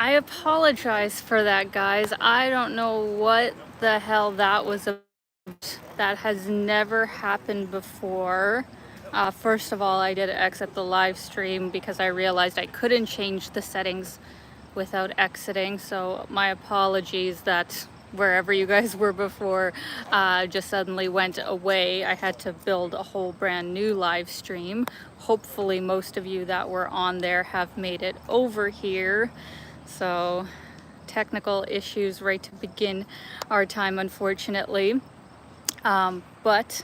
I apologize for that, guys. I don't know what the hell that was about. That has never happened before. First of all, I did exit the live stream because I realized I couldn't change the settings without exiting. So my apologies that wherever you guys were before just suddenly went away. I had to build a whole brand new live stream. Hopefully most of you that were on there have made it over here. So technical issues right to begin our time, unfortunately. But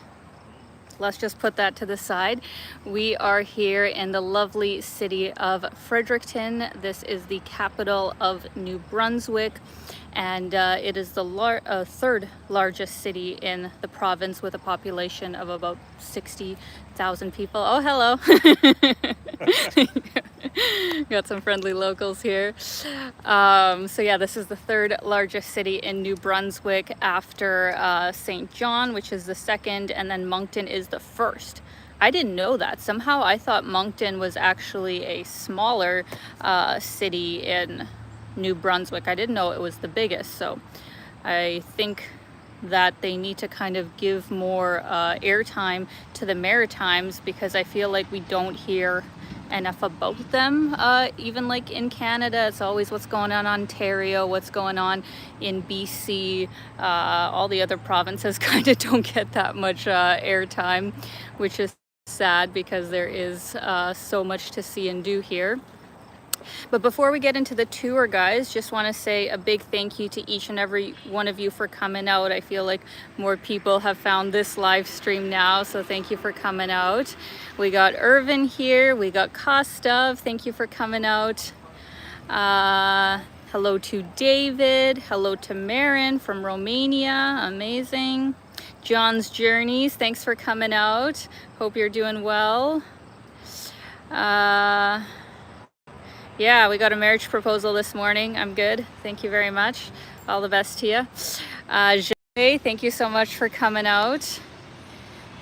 let's just put that to the side. We are here in the lovely city of Fredericton. This is the capital of New Brunswick, and it is the third largest city in the province with a population of about 60,000 people. Oh, hello. Got some friendly locals here. So yeah, this is the third largest city in New Brunswick after St. John, which is the second, and then Moncton is the first. I didn't know that. Somehow I thought Moncton was actually a smaller city in New Brunswick. I didn't know it was the biggest. So I think that they need to kind of give more airtime to the Maritimes, because I feel like we don't hear enough about them. Even like in Canada, it's always what's going on in Ontario, what's going on in BC. All the other provinces kind of don't get that much airtime, which is sad because there is so much to see and do here. But before we get into the tour, guys, just want to say a big thank you to each and every one of you for coming out. I feel like more people have found this live stream now, so thank you for coming out. We got Irvin here, we got Kostov, thank you for coming out. Hello to David, hello to Marin from Romania, amazing. John's Journeys, thanks for coming out. Hope you're doing well. Yeah, we got a marriage proposal this morning. I'm good. Thank you very much. All the best to you. Jay, thank you so much for coming out.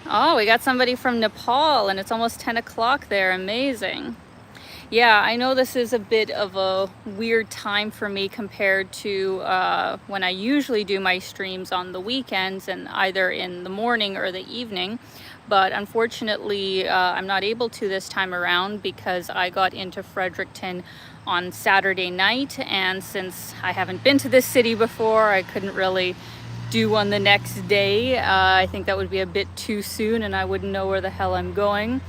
Oh, we got somebody from Nepal, and it's almost 10 o'clock there. Amazing. Yeah, I know this is a bit of a weird time for me compared to when I usually do my streams on the weekends and either in the morning or the evening. But unfortunately, I'm not able to this time around because I got into Fredericton on Saturday night. And since I haven't been to this city before, I couldn't really do one the next day. I think that would be a bit too soon and I wouldn't know where the hell I'm going.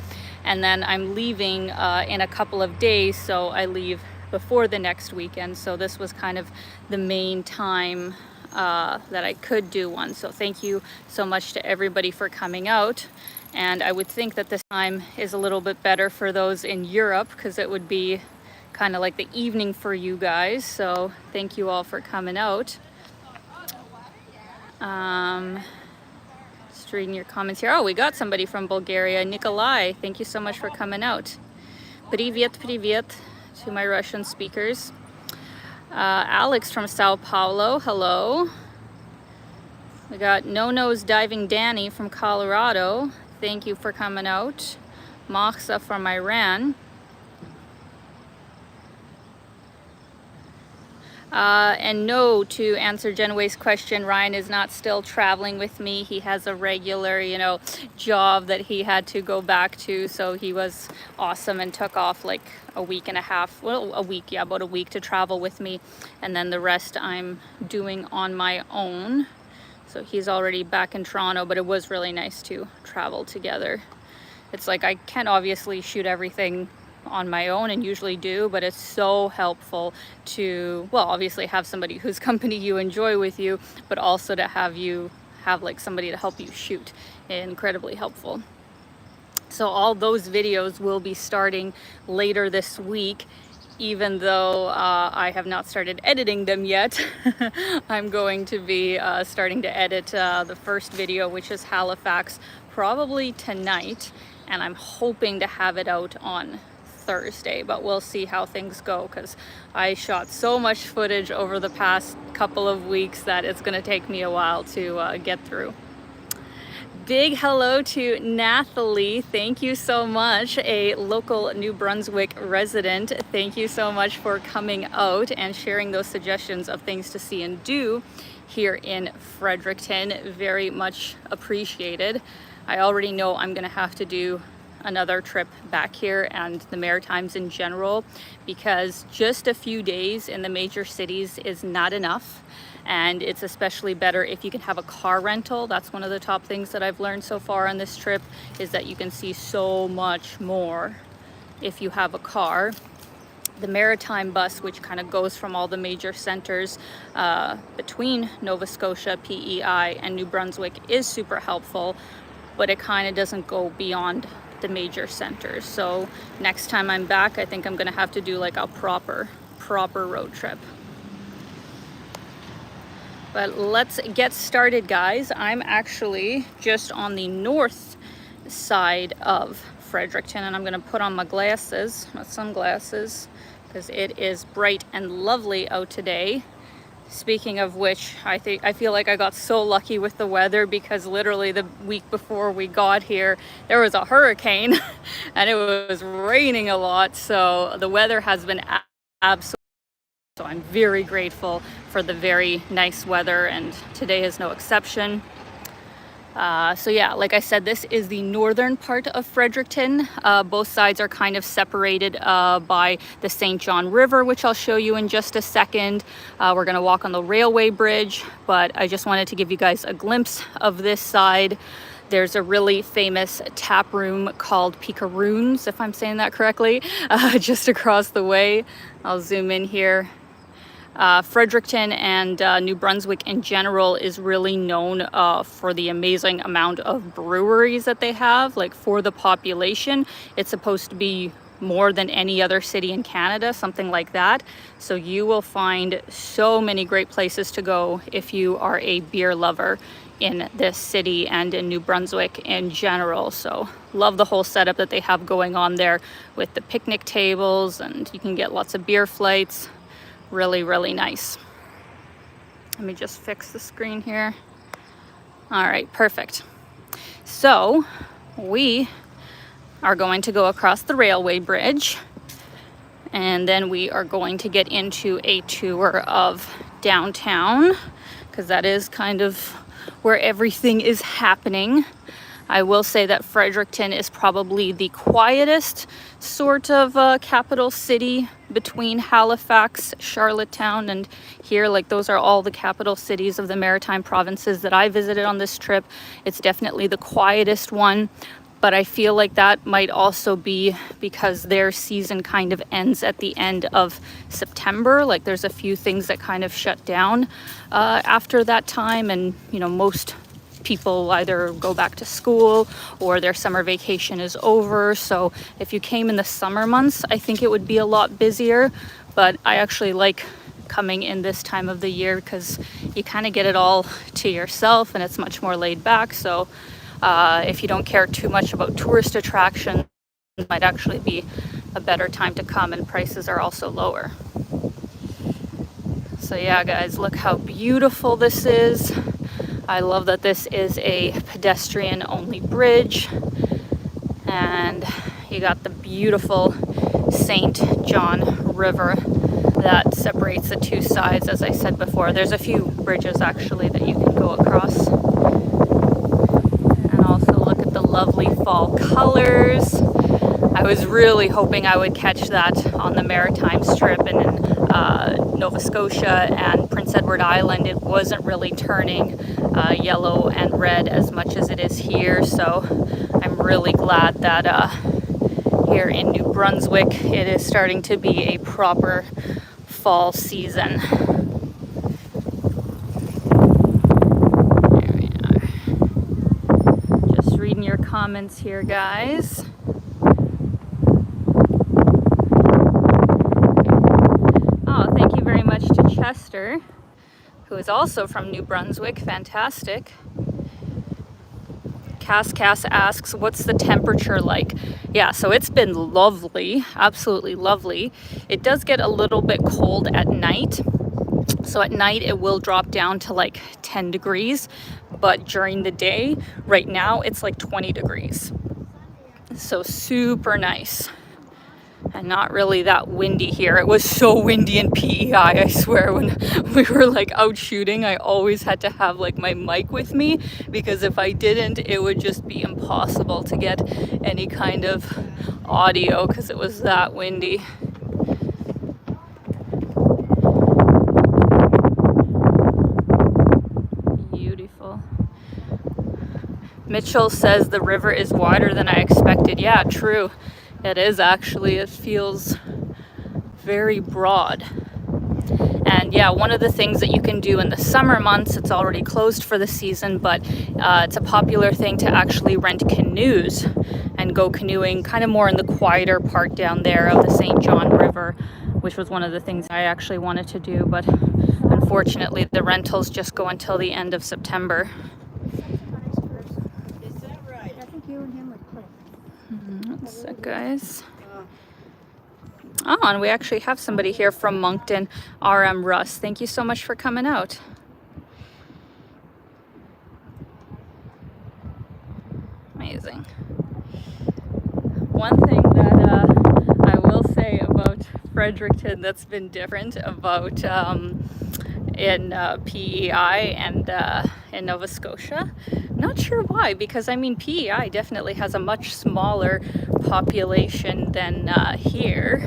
And then I'm leaving in a couple of days, so I leave before the next weekend. So this was kind of the main time that I could do one. So thank you so much to everybody for coming out. And I would think that this time is a little bit better for those in Europe, because it would be kind of like the evening for you guys. So thank you all for coming out. Just reading your comments here. Oh, we got somebody from Bulgaria, Nikolai. Thank you so much for coming out. Привет, привет to my Russian speakers. Alex from Sao Paulo, hello. We got No Nose Diving Danny from Colorado. Thank you for coming out. Mahsa from Iran. And no, to answer Genway's question, Ryan is not still traveling with me. He has a regular, job that he had to go back to. So he was awesome and took off like a week and a half, well, a week, yeah, about a week to travel with me. And then the rest I'm doing on my own. So he's already back in Toronto, but it was really nice to travel together. It's like I can't obviously shoot everything on my own and usually do, but it's so helpful to, well, obviously have somebody whose company you enjoy with you, but also to have like somebody to help you shoot. Incredibly helpful. So all those videos will be starting later this week, even though I have not started editing them yet. I'm going to be starting to edit the first video, which is Halifax, probably tonight, and I'm hoping to have it out on Thursday, but we'll see how things go, because I shot so much footage over the past couple of weeks that it's going to take me a while to get through. Big hello to Nathalie. Thank you so much, a local New Brunswick resident. Thank you so much for coming out and sharing those suggestions of things to see and do here in Fredericton. Very much appreciated. I already know I'm gonna have to do another trip back here and the Maritimes in general, because just a few days in the major cities is not enough. And it's especially better if you can have a car rental. That's one of the top things that I've learned so far on this trip, is that you can see so much more if you have a car. The Maritime bus, which kind of goes from all the major centers between Nova Scotia, PEI, and New Brunswick, is super helpful, but it kind of doesn't go beyond the major centers. So next time I'm back, I think I'm gonna have to do like a proper road trip. But let's get started, guys. I'm actually just on the north side of Fredericton, and I'm gonna put on my sunglasses, because it is bright and lovely out today. Speaking of which, I feel like I got so lucky with the weather, because literally the week before we got here, there was a hurricane and it was raining a lot. So the weather has been absolutely, so I'm very grateful for the very nice weather, and today is no exception. So yeah, like I said, this is the northern part of Fredericton. Both sides are kind of separated by the St. John River, which I'll show you in just a second. We're gonna walk on the railway bridge, but I just wanted to give you guys a glimpse of this side. There's a really famous tap room called Picaroons, if I'm saying that correctly, just across the way. I'll zoom in here. Fredericton and New Brunswick in general is really known for the amazing amount of breweries that they have. Like, for the population, it's supposed to be more than any other city in Canada, something like that. So you will find so many great places to go if you are a beer lover in this city and in New Brunswick in general. So love the whole setup that they have going on there with the picnic tables, and you can get lots of beer flights. Really, really nice. Let me just fix the screen here. All right, perfect. So we are going to go across the railway bridge, and then we are going to get into a tour of downtown, because that is kind of where everything is happening. I will say that Fredericton is probably the quietest sort of capital city between Halifax, Charlottetown, and here. Like, those are all the capital cities of the Maritime provinces that I visited on this trip. It's definitely the quietest one, but I feel like that might also be because their season kind of ends at the end of September. Like, there's a few things that kind of shut down after that time, and you know, most people either go back to school or their summer vacation is over. So if you came in the summer months, I think it would be a lot busier, but I actually like coming in this time of the year because you kind of get it all to yourself and it's much more laid back. So if you don't care too much about tourist attractions, it might actually be a better time to come, and prices are also lower. So yeah, guys, look how beautiful this is. I love that this is a pedestrian only bridge, and you got the beautiful St. John River that separates the two sides. As I said before, there's a few bridges actually that you can go across. And also look at the lovely fall colors. I was really hoping I would catch that on the Maritimes trip, and in Nova Scotia and Prince Edward Island it wasn't really turning yellow and red as much as it is here. So I'm really glad that here in New Brunswick it is starting to be a proper fall season. There we are. Just reading your comments here, guys. Chester, who is also from New Brunswick. Fantastic. Cass asks, what's the temperature like? Yeah, so it's been lovely, absolutely lovely. It does get a little bit cold at night, So at night it will drop down to like 10 degrees, but during the day, right now it's like 20 degrees. So super nice. And not really that windy here. It was so windy in PEI, I swear, when we were like out shooting. I always had to have like my mic with me, because if I didn't, it would just be impossible to get any kind of audio because it was that windy. Beautiful. Mitchell says the river is wider than I expected. Yeah, true. It is actually. It feels very broad. And yeah, one of the things that you can do in the summer months, it's already closed for the season, but it's a popular thing to actually rent canoes and go canoeing kind of more in the quieter part down there of the St. John River, which was one of the things I actually wanted to do, but unfortunately the rentals just go until the end of September. Is that right? I think you and him would play. That's it, guys. Oh, and we actually have somebody here from Moncton, RM Russ. Thank you so much for coming out. Amazing. One thing that I will say about Fredericton that's been different about in PEI and in Nova Scotia. Not sure why, because I mean PEI definitely has a much smaller population than here,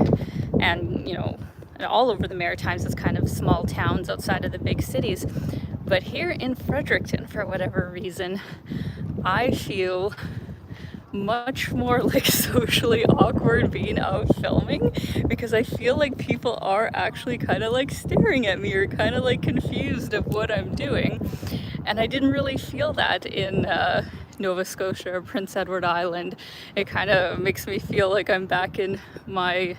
and you know, all over the Maritimes it's kind of small towns outside of the big cities. But here in Fredericton, for whatever reason, I feel much more like socially awkward being out filming, because I feel like people are actually kind of like staring at me or kind of like confused of what I'm doing. And I didn't really feel that in Nova Scotia or Prince Edward Island. It kind of makes me feel like I'm back in my,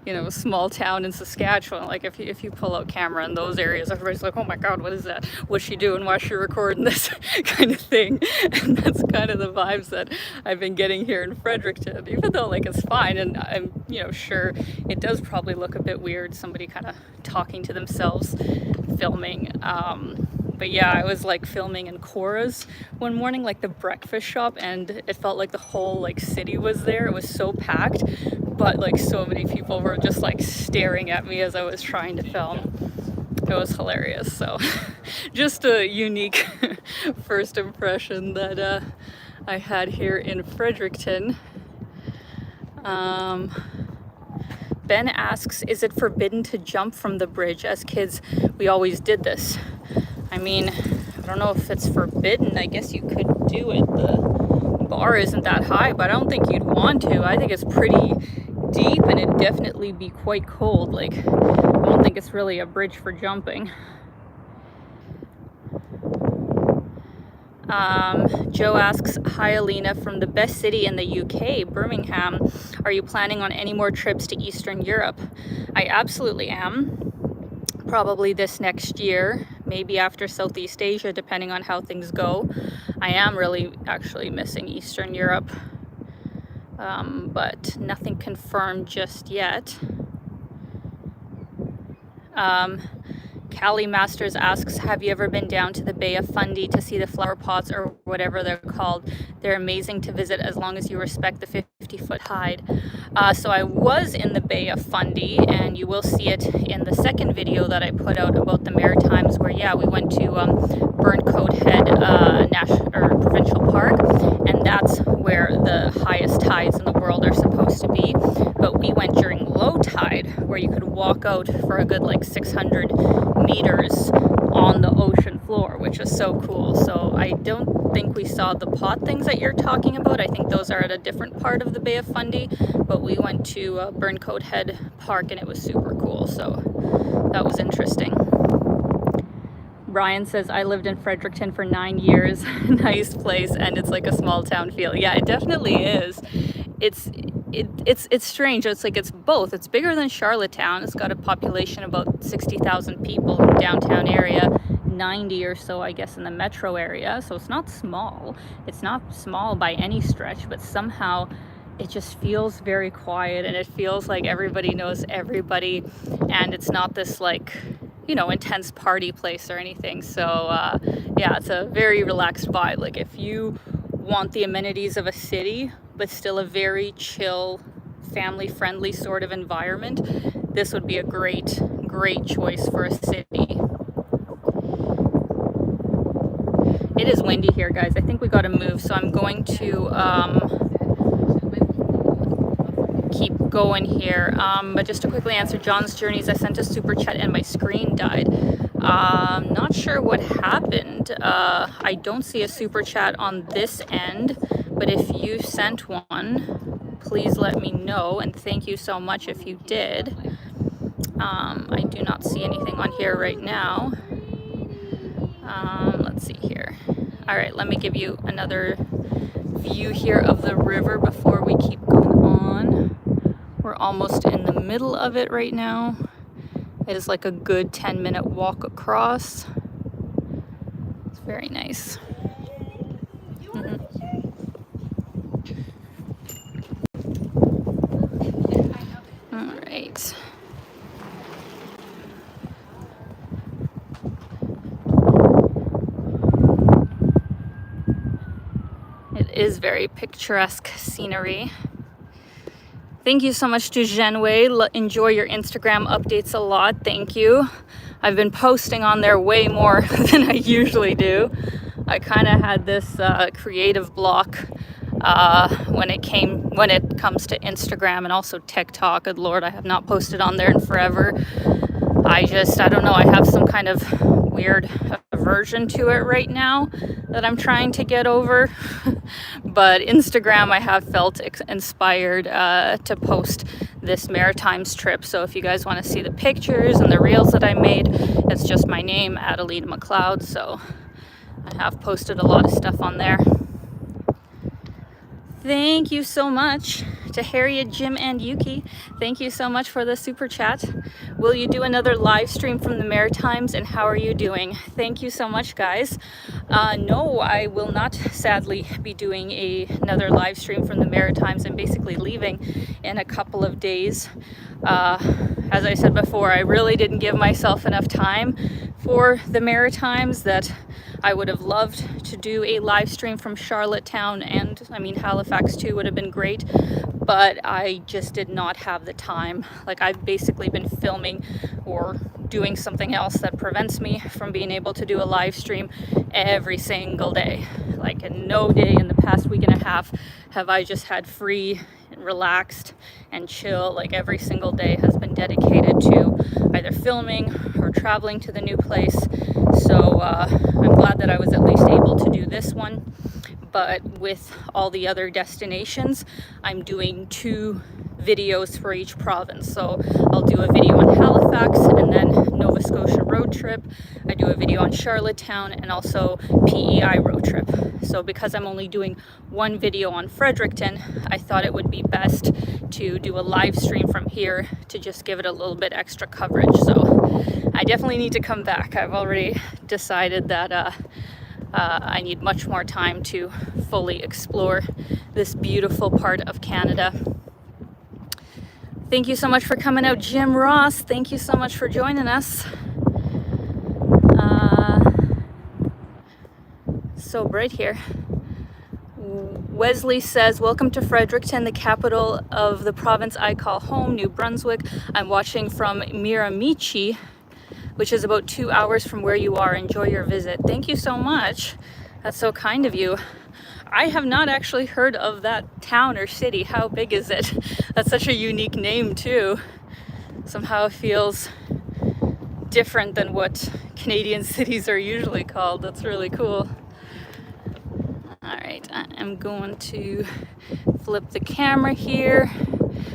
you know, small town in Saskatchewan. Like if you pull out camera in those areas, everybody's like, oh my God, what is that? What's she doing? Why is she recording this kind of thing? And that's kind of the vibes that I've been getting here in Fredericton, even though like it's fine. And I'm, you know, sure it does probably look a bit weird, somebody kind of talking to themselves, filming. But yeah, I was like filming in Cora's one morning, like the breakfast shop, and it felt like the whole like city was there. It was so packed, but like so many people were just like staring at me as I was trying to film. It was hilarious. So just a unique first impression that I had here in Fredericton. Ben asks, is it forbidden to jump from the bridge? As kids, we always did this. I mean, I don't know if it's forbidden. I guess you could do it. The bar isn't that high, but I don't think you'd want to. I think it's pretty deep and it'd definitely be quite cold. Like, I don't think it's really a bridge for jumping. Joe asks, hi Alina, from the best city in the UK, Birmingham. Are you planning on any more trips to Eastern Europe? I absolutely am. Probably this next year, maybe after Southeast Asia, depending on how things go. I am really actually missing Eastern Europe, but nothing confirmed just yet. Callie Masters asks, have you ever been down to the Bay of Fundy to see the flower pots or whatever they're called? They're amazing to visit as long as you respect the 50-foot tide. So I was in the Bay of Fundy, and you will see it in the second video that I put out about the Maritimes, where yeah, we went to Burncoat Head Provincial Park, and that's where the highest tides in the world are supposed to be. But we went during low tide, where you could walk out for a good like 600 meters on the ocean floor, which is so cool. So I don't think we saw the pot things that you're talking about. I think those are at a different part of the Bay of Fundy, but we went to Burncoat Head Park and it was super cool. So that was interesting. Brian says, I lived in Fredericton for 9 years. Nice place, and it's like a small town feel. Yeah, it definitely is. It's strange. It's like it's both. It's bigger than Charlottetown. It's got a population about 60,000 people in the downtown area, 90 or so, I guess, in the metro area. So it's not small. It's not small by any stretch, but somehow it just feels very quiet, and it feels like everybody knows everybody, and it's not this like, you know, intense party place or anything. So yeah, it's a very relaxed vibe. Like if you want the amenities of a city, but still a very chill, family-friendly sort of environment, this would be a great choice for a city. It is windy here, guys. I think we got to move, so I'm going to keep going here. But just to quickly answer John's Journeys, I sent a super chat and my screen died. Not sure what happened. I don't see a super chat on this end, but if you sent one, please let me know, and thank you so much if you did. I do not see anything on here right now. Let's see here. All right, let me give you another view here of the river before we keep going on. We're almost in the middle of it right now. It is like a good 10-minute walk across. It's very nice. All right. It is very picturesque scenery. Thank you so much to Genway. Enjoy your Instagram updates a lot. Thank you. I've been posting on there way more than I usually do. I kind of had this creative block when it comes to Instagram and also TikTok. Good Lord, I have not posted on there in forever. I don't know, I have some kind of weird aversion to it right now that I'm trying to get over. But Instagram, I have felt inspired to post this Maritimes trip. So if you guys want to see the pictures and the reels that I made, it's just my name, Alina McLeod. So I have posted a lot of stuff on there. Thank you so much to Harriet, Jim, and Yuki. Thank you so much for the super chat. Will you do another live stream from the Maritimes, and how are you doing? Thank you so much, guys. No, I will not sadly be doing another live stream from the Maritimes. I'm basically leaving in a couple of days. As I said before, I really didn't give myself enough time for the Maritimes. That I would have loved to do a live stream from Charlottetown, and I mean Halifax too would have been great, but I just did not have the time. Like, I've basically been filming or doing something else that prevents me from being able to do a live stream every single day. Like, in no day in the past week and a half have I just had free and relaxed and chill. Like, every single day has been dedicated to either filming or traveling to the new place. So I'm glad that I was at least able to do this one. But with all the other destinations, I'm doing 2 videos for each province. So I'll do a video on Halifax and then Nova Scotia road trip. I do a video on Charlottetown and also PEI road trip. So because I'm only doing 1 video on Fredericton, I thought it would be best to do a live stream from here to just give it a little bit extra coverage. So I definitely need to come back. I've already decided that I need much more time to fully explore this beautiful part of Canada. Thank you so much for coming out, Jim Ross. Thank you so much for joining us. So bright here. Wesley says, welcome to Fredericton, the capital of the province I call home, New Brunswick. I'm watching from Miramichi, which is about 2 hours from where you are. Enjoy your visit. Thank you so much. That's so kind of you. I have not actually heard of that town or city. How big is it? That's such a unique name too. Somehow it feels different than what Canadian cities are usually called. That's really cool. All right, I am going to flip the camera here.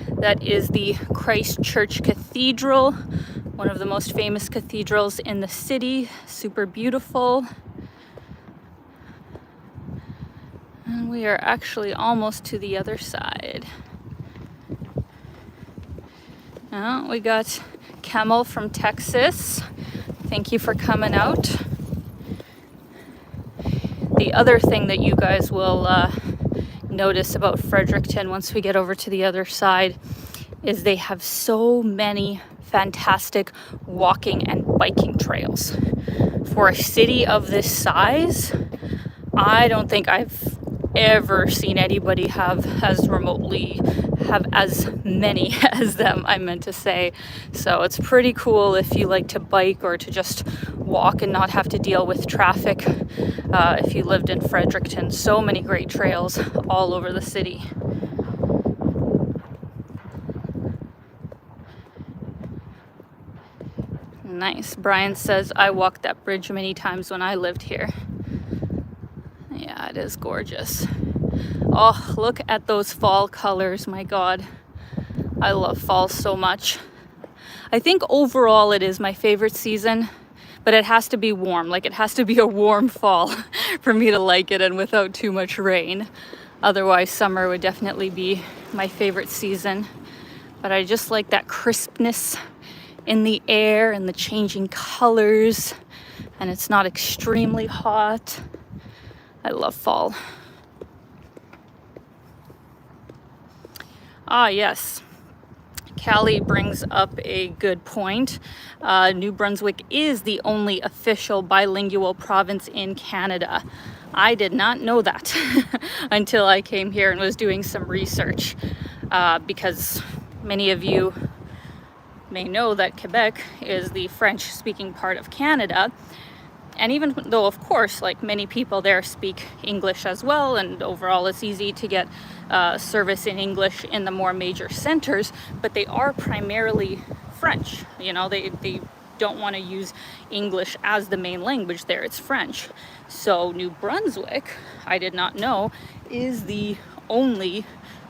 That is the Christchurch Cathedral, one of the most famous cathedrals in the city. Super beautiful. And we are actually almost to the other side. Now we got Camel from Texas. Thank you for coming out. The other thing that you guys will notice about Fredericton once we get over to the other side is they have so many fantastic walking and biking trails. For a city of this size, I don't think I've ever seen anybody have as many as them, I meant to say. So it's pretty cool if you like to bike or to just walk and not have to deal with traffic. If you lived in Fredericton, so many great trails all over the city. Nice. Brian says, I walked that bridge many times when I lived here. Yeah, it is gorgeous. Oh, look at those fall colors. My God, I love fall so much. I think overall it is my favorite season, but it has to be warm. Like, it has to be a warm fall for me to like it, and without too much rain. Otherwise, summer would definitely be my favorite season. But I just like that crispness in the air and the changing colors, and it's not extremely hot. I love fall. Ah, yes. Callie brings up a good point. New Brunswick is the only official bilingual province in Canada. I did not know that until I came here and was doing some research, because many of you may know that Quebec is the French-speaking part of Canada. And even though, of course, like many people there speak English as well, and overall it's easy to get service in English in the more major centers, but they are primarily French. You know, they don't want to use English as the main language there. It's French. So New Brunswick, I did not know, is the only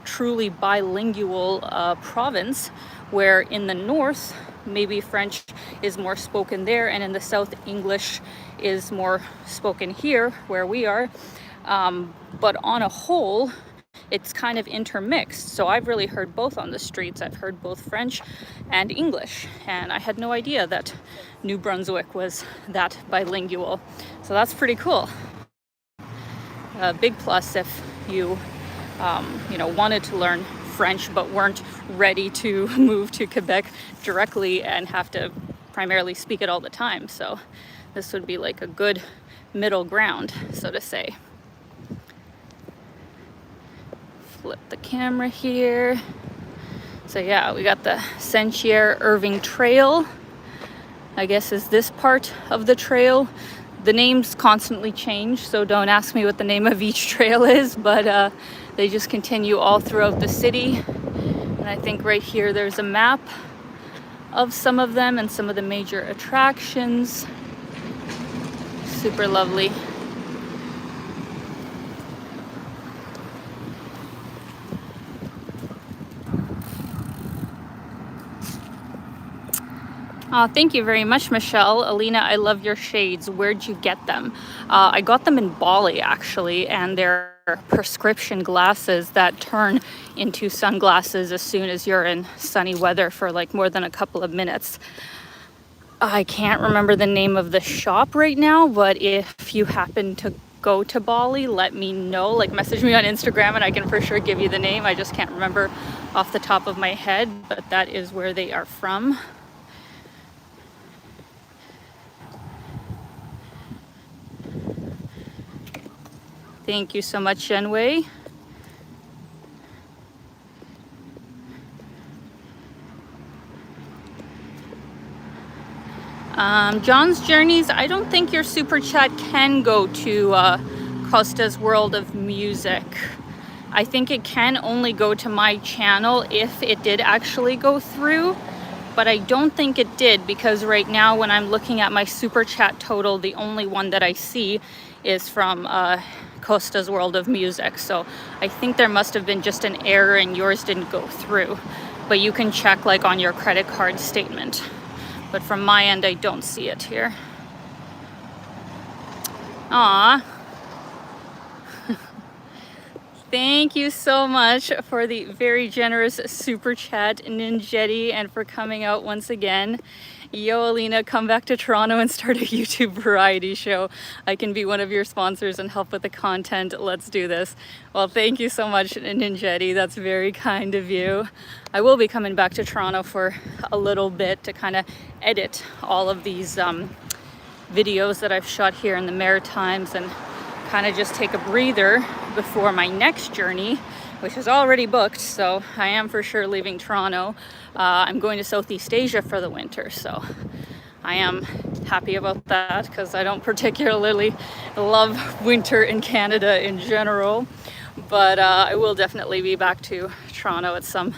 truly bilingual province, where in the north, maybe French is more spoken there, and in the south, English is more spoken here, where we are. But on a whole, it's kind of intermixed. So I've really heard both on the streets. I've heard both French and English, and I had no idea that New Brunswick was that bilingual. So that's pretty cool. A big plus if you, wanted to learn French but weren't ready to move to Quebec directly and have to primarily speak it all the time. So this would be like a good middle ground, so to say. Flip the camera here. So yeah, we got the Sentier Irving Trail, I guess is this part of the trail. The names constantly change, so don't ask me what the name of each trail is, but they just continue all throughout the city. And I think right here there's a map of some of them and some of the major attractions. Super lovely. Thank you very much, Michelle. Alina, I love your shades. Where'd you get them? I got them in Bali, actually, and they're prescription glasses that turn into sunglasses as soon as you're in sunny weather for like more than a couple of minutes. I can't remember the name of the shop right now, but if you happen to go to Bali, let me know. Like, message me on Instagram and I can for sure give you the name. I just can't remember off the top of my head, but that is where they are from. Thank you so much, Shenwei. John's Journeys, I don't think your super chat can go to Costa's World of Music. I think it can only go to my channel if it did actually go through, but I don't think it did, because right now when I'm looking at my super chat total, the only one that I see is from Costa's World of Music. So I think there must have been just an error and yours didn't go through, but you can check like on your credit card statement. But from my end, I don't see it here. Aw. Thank you so much for the very generous super chat, Ninjetti, and for coming out once again. Yo, Alina, come back to Toronto and start a YouTube variety show. I can be one of your sponsors and help with the content. Let's do this. Well, thank you so much, Ninjetti. That's very kind of you. I will be coming back to Toronto for a little bit to kind of edit all of these videos that I've shot here in the Maritimes and kind of just take a breather before my next journey, which is already booked. So I am for sure leaving Toronto. I'm going to Southeast Asia for the winter, so I am happy about that because I don't particularly love winter in Canada in general. But I will definitely be back to Toronto at some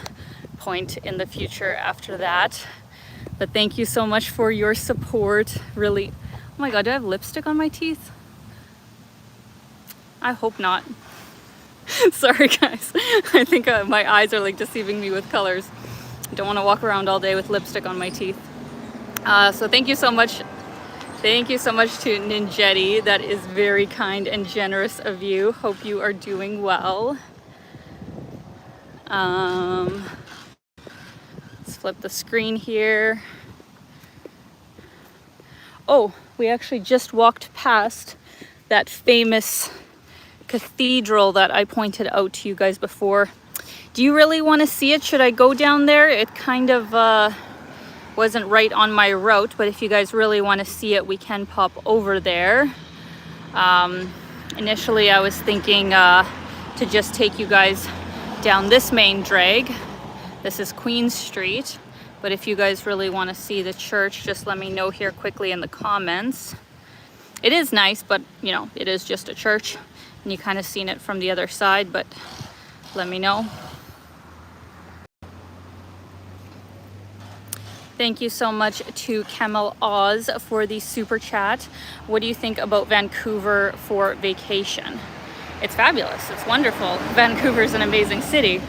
point in the future after that. But thank you so much for your support. Really, oh my God, do I have lipstick on my teeth? I hope not. Sorry guys, I think my eyes are like deceiving me with colors. I don't want to walk around all day with lipstick on my teeth. So thank you so much. Thank you so much to Ninjetti. That is very kind and generous of you. Hope you are doing well. Let's flip the screen here. Oh, we actually just walked past that famous cathedral that I pointed out to you guys before. Do you really want to see it? Should I go down there? It kind of wasn't right on my route, but if you guys really want to see it, we can pop over there. Initially, I was thinking to just take you guys down this main drag. This is Queen Street, but if you guys really want to see the church, just let me know here quickly in the comments. It is nice, but you know, it is just a church, and you kind of seen it from the other side, but let me know. Thank you so much to Camel Oz for the super chat. What do you think about Vancouver for vacation? It's fabulous. It's wonderful. Vancouver is an amazing city,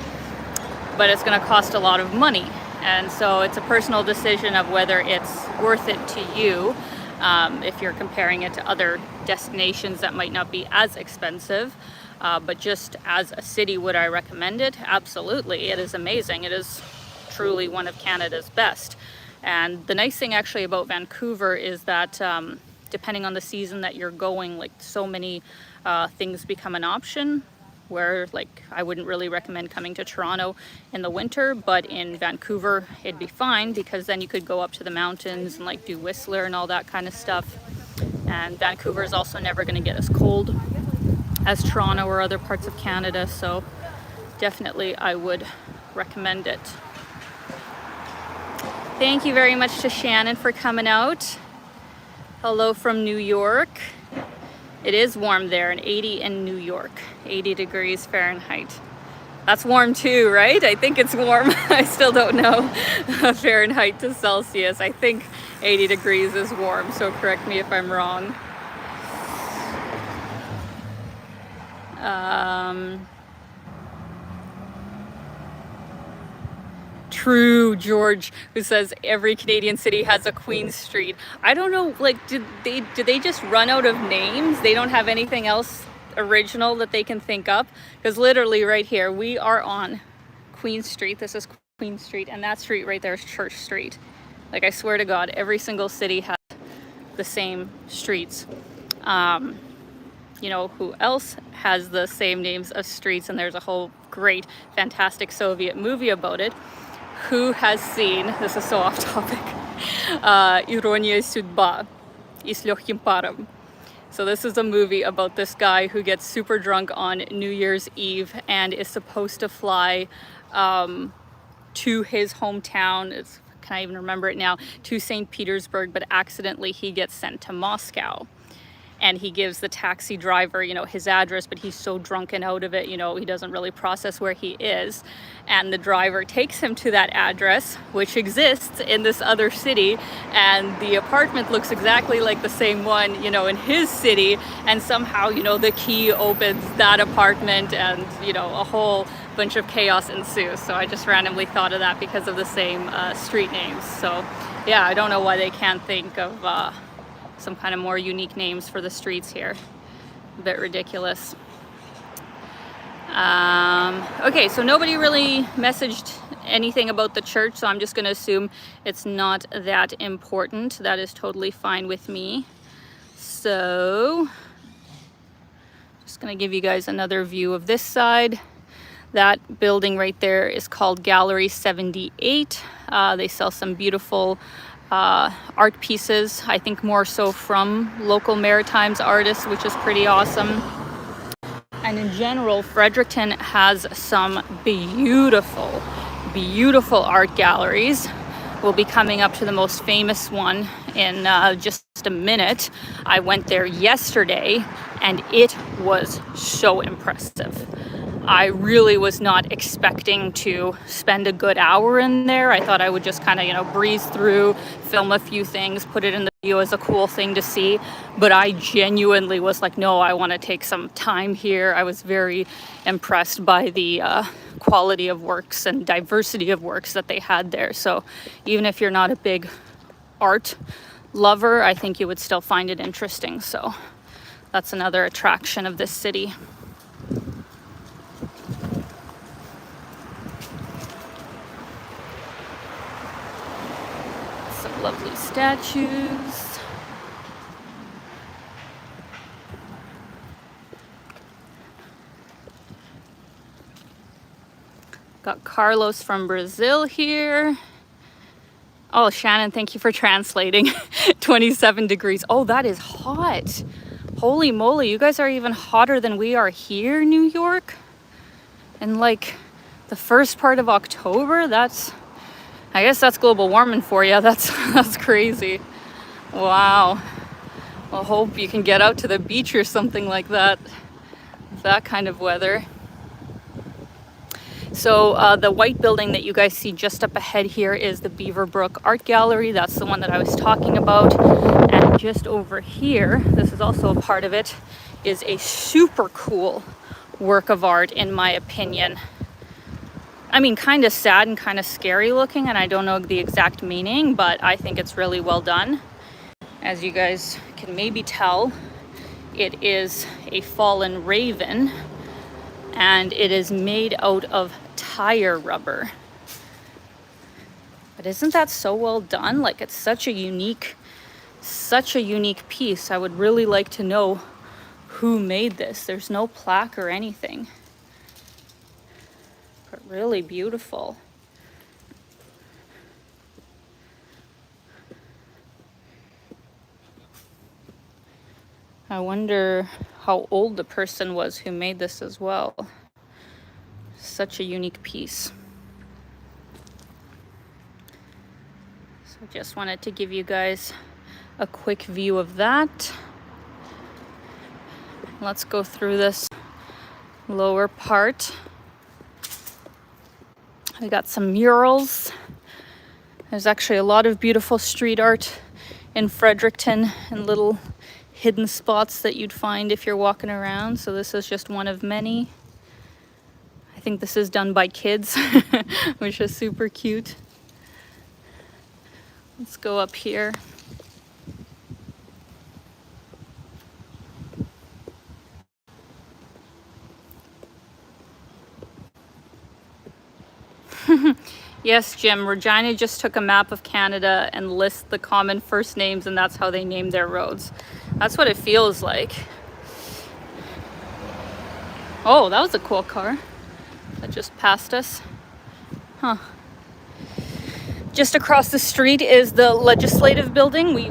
but it's going to cost a lot of money. And so it's a personal decision of whether it's worth it to you. If you're comparing it to other destinations that might not be as expensive. But just as a city, would I recommend it? Absolutely. It is amazing. It is truly one of Canada's best. And the nice thing actually about Vancouver is that depending on the season that you're going, like so many things become an option, where like I wouldn't really recommend coming to Toronto in the winter, but in Vancouver it'd be fine because then you could go up to the mountains and like do Whistler and all that kind of stuff. And Vancouver is also never going to get as cold as Toronto or other parts of Canada, so definitely I would recommend it. Thank you very much to Shannon for coming out. Hello from New York. It is warm there, and 80 in New York, 80 degrees Fahrenheit. That's warm too, right? I think it's warm. I still don't know Fahrenheit to Celsius. I think 80 degrees is warm, so correct me if I'm wrong. True, George, who says every Canadian city has a Queen Street. I don't know, like, did they just run out of names? They don't have anything else original that they can think up? Because literally right here, we are on Queen Street. This is Queen Street, and that street right there is Church Street. Like, I swear to God, every single city has the same streets. You know who else has the same names of streets? And there's a whole great, fantastic Soviet movie about it. Who has seen, this is so off topic, Ironia Судьба и с легким паром. So this is a movie about this guy who gets super drunk on New Year's Eve and is supposed to fly to his hometown, can I even remember it now, to St. Petersburg, but accidentally he gets sent to Moscow. And he gives the taxi driver, you know, his address, but he's so drunken out of it, you know, he doesn't really process where he is. And the driver takes him to that address, which exists in this other city. And the apartment looks exactly like the same one, you know, in his city. And somehow, you know, the key opens that apartment and, you know, a whole bunch of chaos ensues. So I just randomly thought of that because of the same street names. So yeah, I don't know why they can't think of some kind of more unique names for the streets here. A bit ridiculous. Okay, so nobody really messaged anything about the church, so I'm just going to assume it's not that important. That is totally fine with me. So, just going to give you guys another view of this side. That building right there is called Gallery 78. They sell some beautiful art pieces, I think more so from local Maritimes artists, which is pretty awesome. And in general, Fredericton has some beautiful, beautiful art galleries. We'll be coming up to the most famous one in just a minute. I went there yesterday and it was so impressive. I really was not expecting to spend a good hour in there. I thought I would just kind of, breeze through, film a few things, put it in the video as a cool thing to see. But I genuinely was like, no, I want to take some time here. I was very impressed by the quality of works and diversity of works that they had there. So even if you're not a big art lover, I think you would still find it interesting. So that's another attraction of this city. Some lovely statues. Got Carlos from Brazil here. Oh, Shannon, thank you for translating. 27 degrees. Oh, that is hot. Holy moly, you guys are even hotter than we are here, New York. And like the first part of October, I guess that's global warming for you. That's crazy. Wow. Well, hope you can get out to the beach or something like that. That kind of weather. So the white building that you guys see just up ahead here is the Beaverbrook Art Gallery. That's the one that I was talking about. And just over here, this is also a part of it, is a super cool work of art, in my opinion. I mean, kind of sad and kind of scary looking, and I don't know the exact meaning, but I think it's really well done. As you guys can maybe tell, it is a fallen raven, and it is made out of tire rubber. But isn't that so well done? Like, it's such a unique piece. I would really like to know who made this. There's no plaque or anything. But really beautiful. I wonder how old the person was who made this as well. Such a unique piece. So just wanted to give you guys a quick view of that. Let's go through this lower part. We got some murals. There's actually a lot of beautiful street art in Fredericton and little hidden spots that you'd find if you're walking around. So this is just one of many. I think this is done by kids, which is super cute. Let's go up here. Yes, Jim, Regina just took a map of Canada and lists the common first names, and that's how they name their roads. That's what it feels like. Oh, that was a cool car that just passed us. Huh. Just across the street is the legislative building. We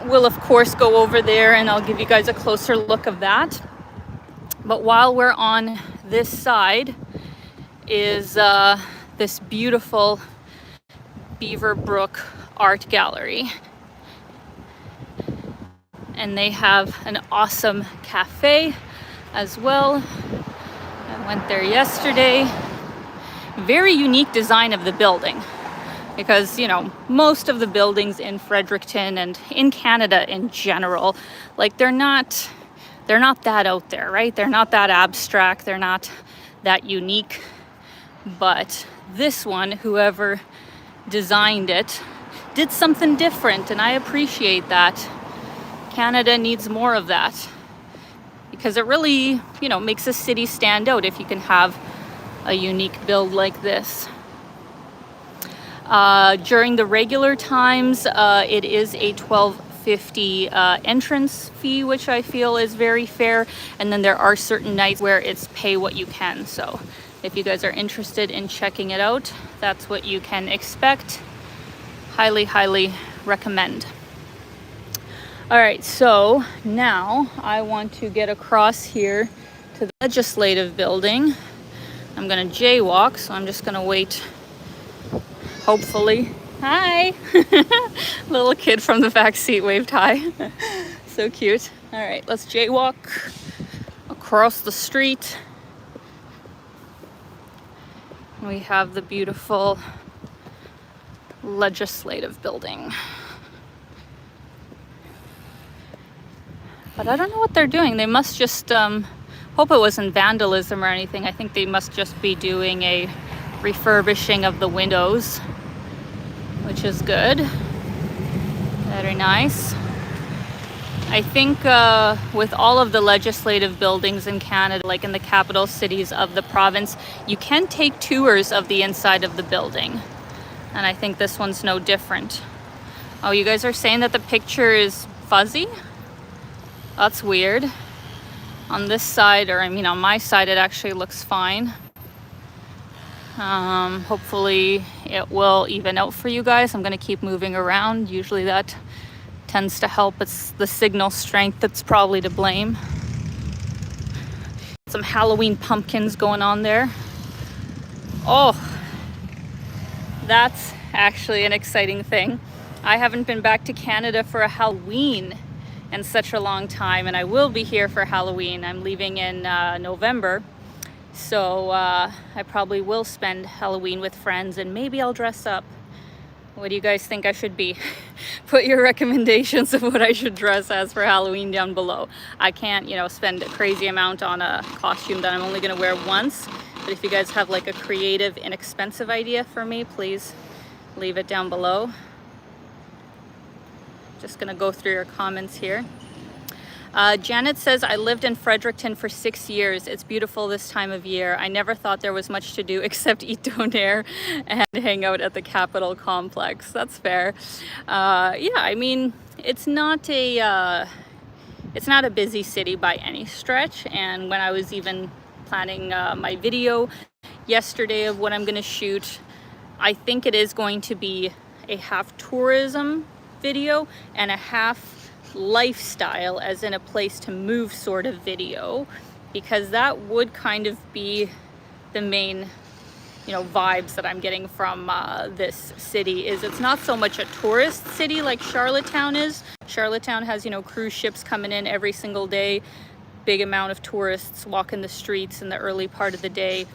will, of course, go over there and I'll give you guys a closer look of that. But while we're on this side is this beautiful Beaverbrook Art Gallery. And they have an awesome cafe as well. I went there yesterday. Very unique design of the building, because most of the buildings in Fredericton and in Canada in general, like they're not that out there, right? They're not that abstract, they're not that unique. But this one, whoever designed it, did something different, and I appreciate that. Canada needs more of that, because it really, you know, makes a city stand out if you can have a unique build like this. During the regular times, it is a $12.50 entrance fee, which I feel is very fair. And then there are certain nights where it's pay what you can. So if you guys are interested in checking it out, that's what you can expect. Highly, highly recommend. All right, so now I want to get across here to the Legislative Building. I'm gonna jaywalk, so I'm just gonna wait. Hopefully. Hi! Little kid from the back seat waved hi. So cute. All right, let's jaywalk across the street. We have the beautiful Legislative Building. But I don't know what they're doing. They must just, hope it wasn't vandalism or anything. I think they must just be doing a refurbishing of the windows, which is good. Very nice. I think with all of the legislative buildings in Canada, like in the capital cities of the province, you can take tours of the inside of the building. And I think this one's no different. Oh, you guys are saying that the picture is fuzzy? That's weird. On this side, or I mean on my side, it actually looks fine. Hopefully it will even out for you guys. I'm gonna keep moving around. Usually that tends to help. It's the signal strength that's probably to blame. Some Halloween pumpkins going on there. Oh, that's actually an exciting thing. I haven't been back to Canada for a Halloween in such a long time, and I will be here for Halloween. I'm leaving in November, so I probably will spend Halloween with friends, and maybe I'll dress up. What do you guys think I should be? Put your recommendations of what I should dress as for Halloween down below. I can't, you know, spend a crazy amount on a costume that I'm only gonna wear once, but if you guys have like a creative, inexpensive idea for me, please leave it down below. Just gonna go through your comments here. Janet says, I lived in Fredericton for 6 years. It's beautiful this time of year. I never thought there was much to do except eat donair and hang out at the Capitol complex. That's fair. Yeah, I mean, it's not a busy city by any stretch. And when I was even planning my video yesterday of what I'm gonna shoot, I think it is going to be a half tourism video and a half lifestyle, as in a place to move sort of video, because that would kind of be the main, you know, vibes that I'm getting from this city. Is it's not so much a tourist city like Charlottetown is. Charlottetown has, you know, cruise ships coming in every single day, big amount of tourists walking the streets in the early part of the day.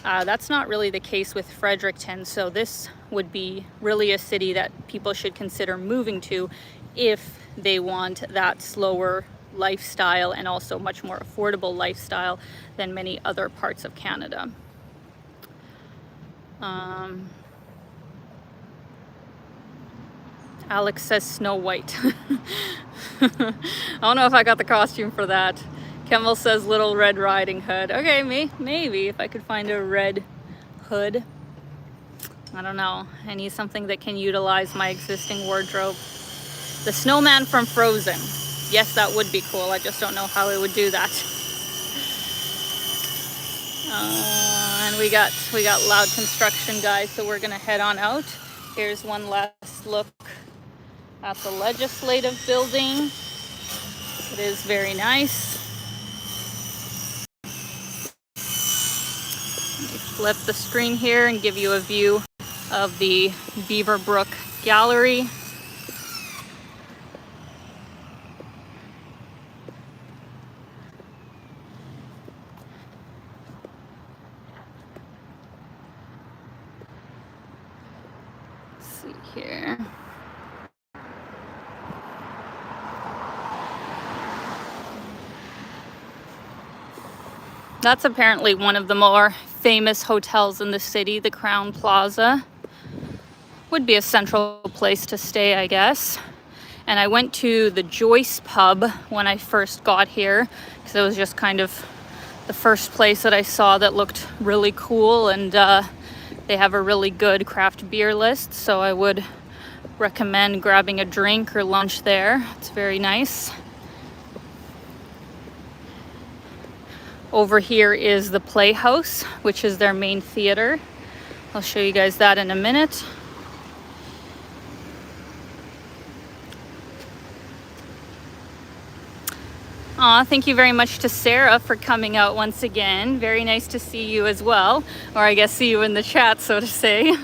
That's not really the case with Fredericton, so this would be really a city that people should consider moving to if they want that slower lifestyle and also much more affordable lifestyle than many other parts of Canada. Alex says Snow White. I don't know if I got the costume for that. Kemal says Little Red Riding Hood. Okay, maybe if I could find a red hood. I don't know. I need something that can utilize my existing wardrobe. The snowman from Frozen. Yes, that would be cool. I just don't know how it would do that. And we got loud construction, guys, so we're gonna head on out. Here's one last look at the Legislative Building. It is very nice. Let me flip the screen here and give you a view of the Beaverbrook Gallery. Here. That's apparently one of the more famous hotels in the city, the Crown Plaza. Would be a central place to stay, I guess. And I went to the Joyce pub when I first got here because it was just kind of the first place that I saw that looked really cool, and they have a really good craft beer list, so I would recommend grabbing a drink or lunch there. It's very nice. Over here is the Playhouse, which is their main theater. I'll show you guys that in a minute. Aw, thank you very much to Sarah for coming out once again. Very nice to see you as well, or I guess see you in the chat, so to say.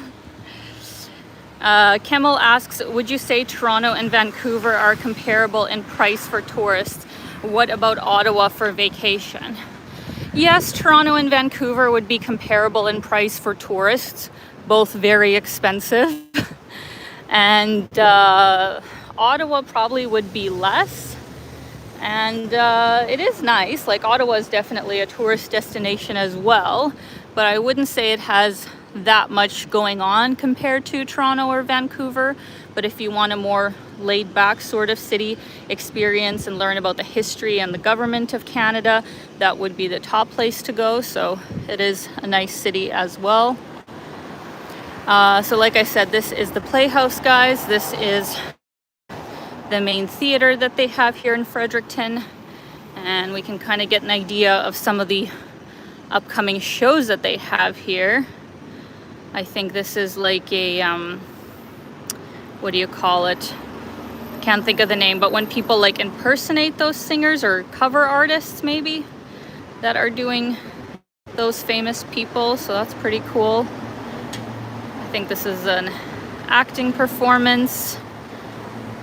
Kemal asks, would you say Toronto and Vancouver are comparable in price for tourists? What about Ottawa for vacation? Yes, Toronto and Vancouver would be comparable in price for tourists, both very expensive. And Ottawa probably would be less. And it is nice. Like, Ottawa is definitely a tourist destination as well, but I wouldn't say it has that much going on compared to Toronto or Vancouver. But if you want a more laid back sort of city experience and learn about the history and the government of Canada, that would be the top place to go. So it is a nice city as well. So like I said, this is the Playhouse, guys. This is the main theater that they have here in Fredericton, and we can kind of get an idea of some of the upcoming shows that they have here. I think this is like a what do you call it? Can't think of the name, but when people like impersonate those singers or cover artists maybe that are doing those famous people, so that's pretty cool. I think this is an acting performance.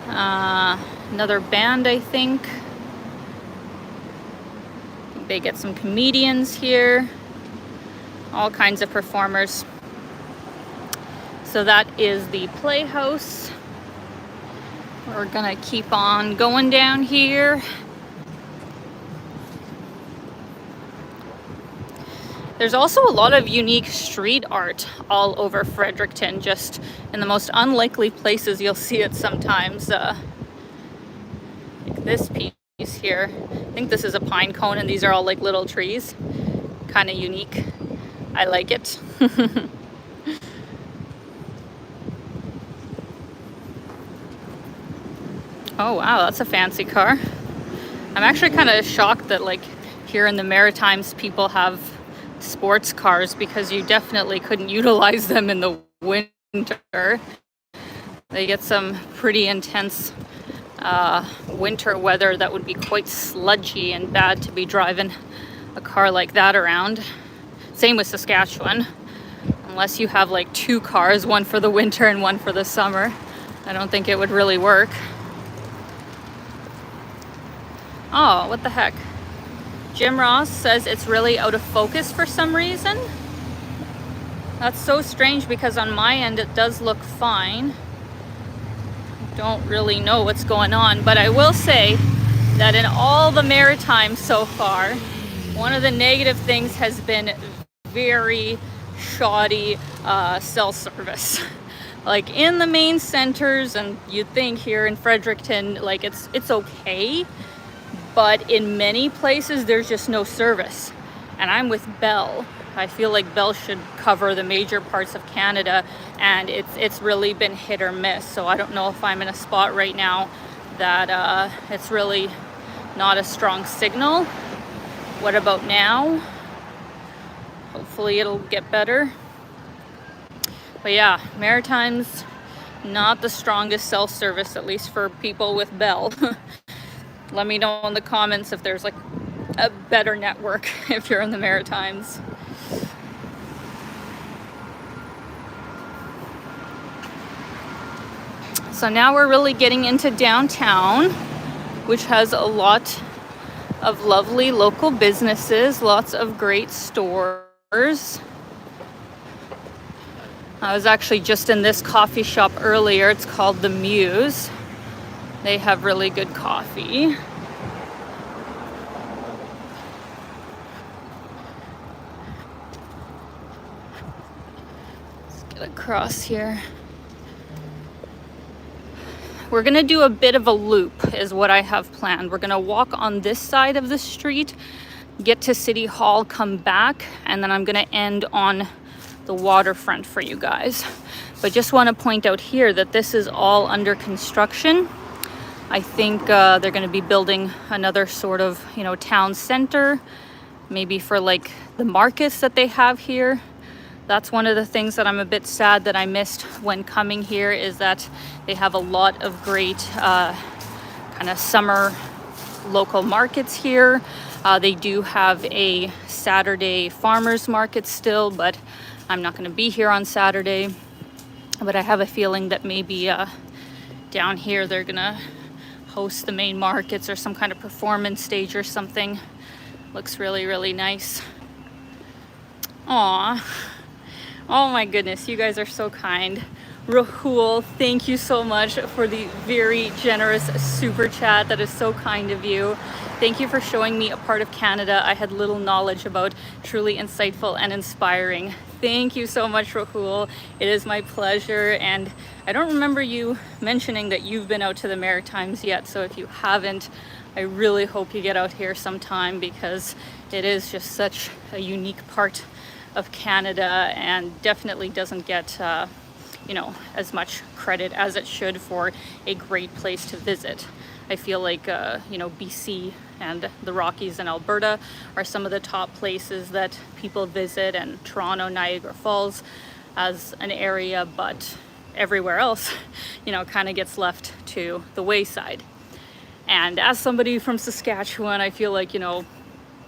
Another band, I think. They get some comedians here, all kinds of performers. So that is the Playhouse. We're gonna keep on going down here. There's also a lot of unique street art all over Fredericton, just in the most unlikely places you'll see it sometimes. Like this piece here. I think this is a pine cone and these are all like little trees. Kind of unique. I like it. Oh wow, that's a fancy car. I'm actually kind of shocked that like here in the Maritimes people have sports cars, because you definitely couldn't utilize them in the winter. They get some pretty intense winter weather that would be quite sludgy and bad to be driving a car like that around. Same with Saskatchewan. Unless you have like two cars, one for the winter and one for the summer, I don't think it would really work. Oh, what the heck? Jim Ross says it's really out of focus for some reason. That's so strange, because on my end it does look fine. Don't really know what's going on, but I will say that in all the Maritimes so far, one of the negative things has been very shoddy cell service. Like in the main centers, and you'd think here in Fredericton, like it's okay. But in many places, there's just no service. And I'm with Bell. I feel like Bell should cover the major parts of Canada, and it's really been hit or miss. So I don't know if I'm in a spot right now that it's really not a strong signal. What about now? Hopefully it'll get better. But yeah, Maritimes, not the strongest cell service, at least for people with Bell. Let me know in the comments if there's like a better network if you're in the Maritimes. So now we're really getting into downtown, which has a lot of lovely local businesses, lots of great stores. I was actually just in this coffee shop earlier. It's called The Muse. They have really good coffee. Let's get across here. we're gonna do a bit of a loop is what I have planned. We're gonna walk on this side of the street, get to City Hall, come back, and then I'm gonna end on the waterfront for you guys. But just want to point out here that this is all under construction. I think they're going to be building another sort of, you know, town center, maybe for like the markets that they have here. That's one of the things that I'm a bit sad that I missed when coming here, is that they have a lot of great kind of summer local markets here. They do have a Saturday farmers market still, but I'm not going to be here on Saturday. But I have a feeling that maybe down here they're going to host the main markets or some kind of performance stage or something. Looks really, really nice. Aw. Oh my goodness, you guys are so kind. Rahul, thank you so much for the very generous super chat. That is so kind of you. Thank you for showing me a part of Canada I had little knowledge about. Truly insightful and inspiring. Thank you so much, Rahul. It is my pleasure. And I don't remember you mentioning that you've been out to the Maritimes yet. So if you haven't, I really hope you get out here sometime, because it is just such a unique part of Canada and definitely doesn't get you know, as much credit as it should for a great place to visit. I feel like you know, BC and the Rockies and Alberta are some of the top places that people visit, and Toronto, Niagara Falls as an area, but everywhere else, you know, kind of gets left to the wayside. And as somebody from Saskatchewan, I feel like, you know,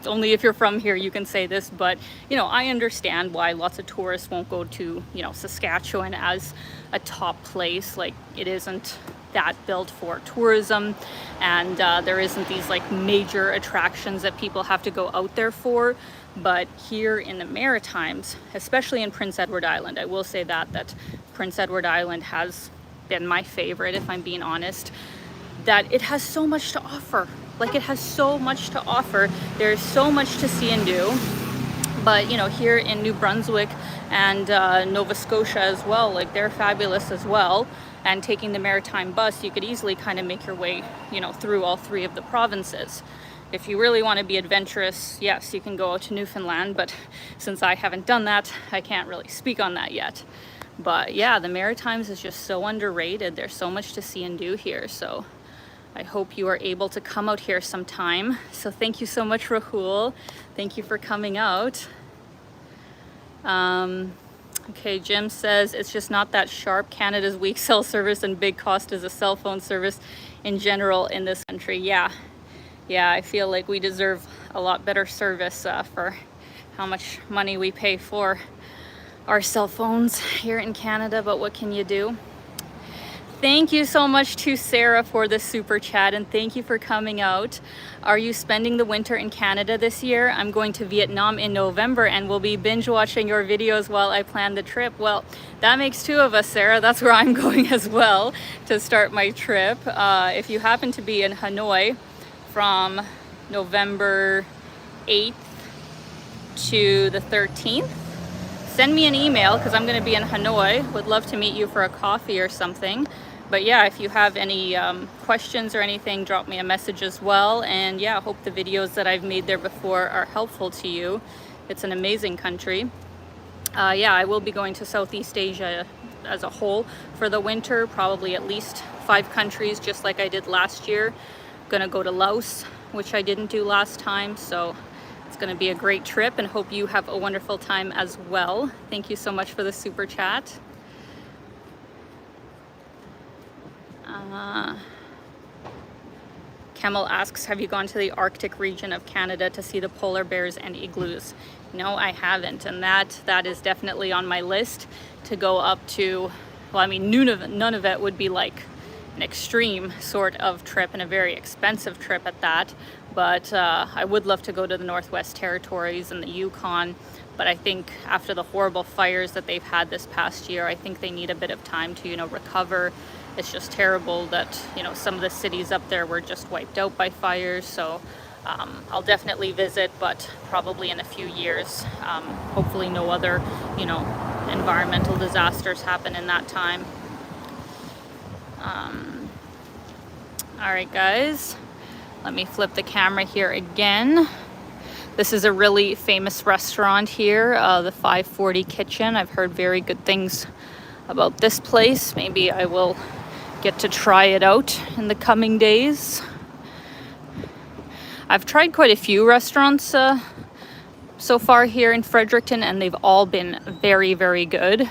only if you're from here you can say this, but you know, I understand why lots of tourists won't go to, you know, Saskatchewan as a top place. Like, it isn't that built for tourism, and there isn't these like major attractions that people have to go out there for. But here in the Maritimes, especially in Prince Edward Island, I will say that Prince Edward Island has been my favorite, if I'm being honest, that it has so much to offer. Like, it has so much to offer. There's so much to see and do. But, you know, here in New Brunswick and Nova Scotia as well, like, they're fabulous as well. And taking the Maritime bus, you could easily kind of make your way, you know, through all three of the provinces. If you really want to be adventurous, yes, you can go out to Newfoundland. But since I haven't done that, I can't really speak on that yet. But yeah, the Maritimes is just so underrated. There's so much to see and do here. So I hope you are able to come out here sometime. So thank you so much, Rahul. Thank you for coming out. Okay, Jim says, it's just not that sharp. Canada's weak cell service and big cost is a cell phone service in general in this country. Yeah, I feel like we deserve a lot better service for how much money we pay for our cell phones here in Canada, but what can you do? Thank you so much to Sarah for the super chat, and thank you for coming out. Are you spending the winter in Canada this year? I'm going to Vietnam in November and will be binge watching your videos while I plan the trip. Well, that makes two of us, Sarah. That's where I'm going as well to start my trip. If you happen to be in Hanoi from November 8th to the 13th, send me an email, because I'm going to be in Hanoi. Would love to meet you for a coffee or something. But yeah, if you have any questions or anything, drop me a message as well. And yeah, I hope the videos that I've made there before are helpful to you. It's an amazing country. Yeah, I will be going to Southeast Asia as a whole for the winter, probably at least 5 countries, just like I did last year. Gonna go to Laos, which I didn't do last time. So it's going to be a great trip, and hope you have a wonderful time as well. Thank you so much for the super chat. Kemal asks, have you gone to the Arctic region of Canada to see the polar bears and igloos? No, I haven't, and that is definitely on my list to go up to. Well, I mean, none of it would be like an extreme sort of trip, and a very expensive trip at that. But I would love to go to the Northwest Territories and the Yukon. But I think after the horrible fires that they've had this past year, I think they need a bit of time to, you know, recover. It's just terrible that, you know, some of the cities up there were just wiped out by fires. So I'll definitely visit, but probably in a few years. Hopefully no other, you know, environmental disasters happen in that time. All right, guys, let me flip the camera here again. This is a really famous restaurant here, the 540 Kitchen. I've heard very good things about this place. Maybe I will get to try it out in the coming days. I've tried quite a few restaurants so far here in Fredericton, and they've all been very, very good.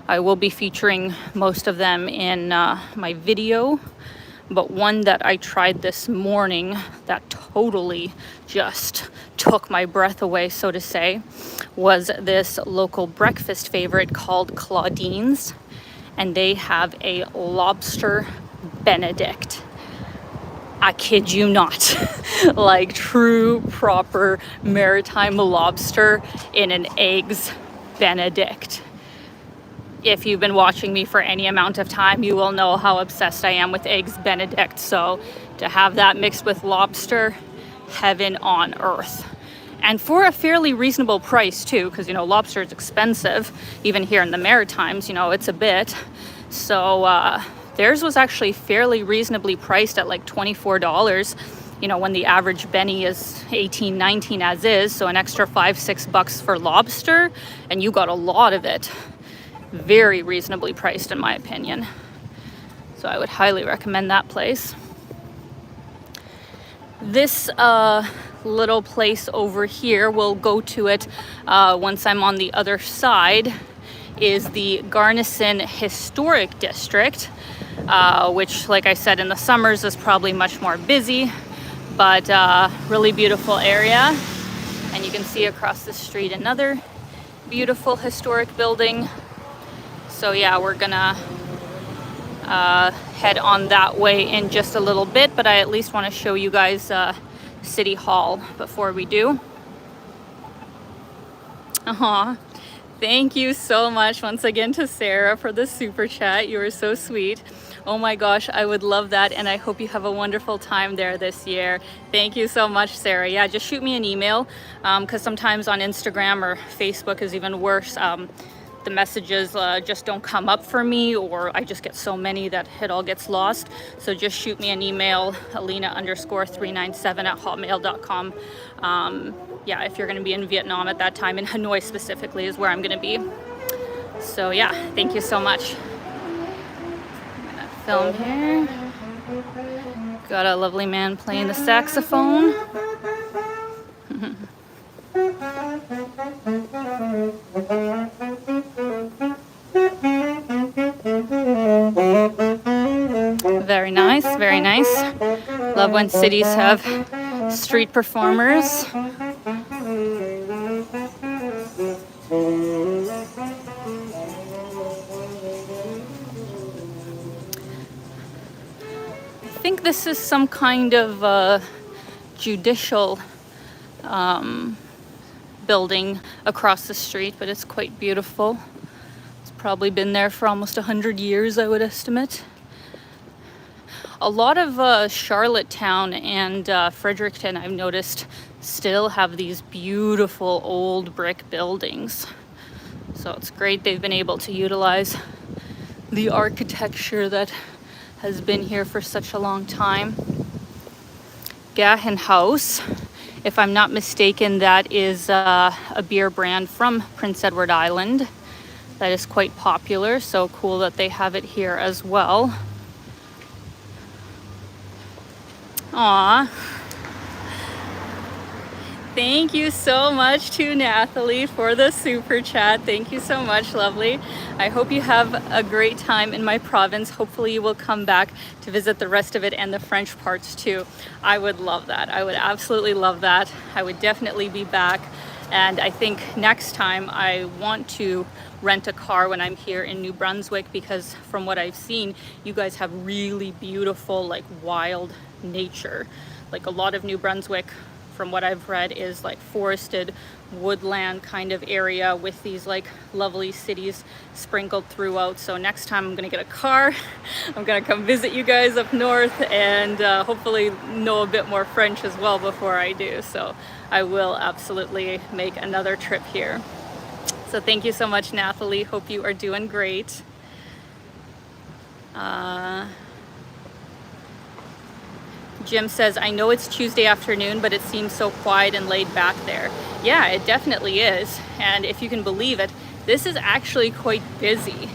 I will be featuring most of them in my video, but one that I tried this morning that totally just took my breath away, so to say, was this local breakfast favorite called Claudine's, and they have a lobster Benedict. I kid you not. Like true proper maritime lobster in an eggs Benedict. If you've been watching me for any amount of time, you will know how obsessed I am with eggs Benedict. So to have that mixed with lobster, heaven on earth. And for a fairly reasonable price too, because you know lobster is expensive, even here in the Maritimes, you know, it's a bit. So theirs was actually fairly reasonably priced at like $24, you know, when the average Benny is $18, $19 as is. So an extra $5-6 for lobster, and you got a lot of it. Very reasonably priced in my opinion. So I would highly recommend that place. This little place over here, we'll go to it once I'm on the other side, is the Garnison Historic District, which, like I said, in the summers is probably much more busy, but really beautiful area. And you can see across the street another beautiful historic building. So yeah, we're gonna head on that way in just a little bit, but I at least want to show you guys City Hall before we do. Thank you so much once again to Sarah for the super chat. You were so sweet. Oh my gosh, I would love that, and I hope you have a wonderful time there this year. Thank you so much, Sarah. Yeah, just shoot me an email, because sometimes on Instagram or Facebook is even worse. The messages just don't come up for me, or I just get so many that it all gets lost. So just shoot me an email, alina_397@hotmail.com. Yeah, if you're going to be in Vietnam at that time, in Hanoi specifically is where I'm going to be. So yeah, thank you so much. I'm going to film here. Got a lovely man playing the saxophone. Very nice, very nice. Love when cities have street performers. I think this is some kind of judicial building across the street, but it's quite beautiful. It's probably been there for almost 100 years, I would estimate. A lot of Charlottetown and Fredericton, I've noticed, still have these beautiful old brick buildings. So it's great they've been able to utilize the architecture that has been here for such a long time. Gahan House, if I'm not mistaken, that is a beer brand from Prince Edward Island that is quite popular. So cool that they have it here as well. Aw. Thank you so much to Nathalie for the super chat. Thank you so much, lovely. I hope you have a great time in my province. Hopefully you will come back to visit the rest of it and the French parts too. I would love that. I would absolutely love that. I would definitely be back. And I think next time I want to rent a car when I'm here in New Brunswick, because from what I've seen, you guys have really beautiful, like wild nature. Like a lot of New Brunswick, from what I've read, is like forested woodland kind of area with these like lovely cities sprinkled throughout. So next time I'm gonna get a car, I'm gonna come visit you guys up north, and hopefully know a bit more French as well before I do. So I will absolutely make another trip here. So thank you so much, Nathalie. Hope you are doing great. Jim says, I know it's Tuesday afternoon, but it seems so quiet and laid back there. Yeah, it definitely is. And if you can believe it, this is actually quite busy.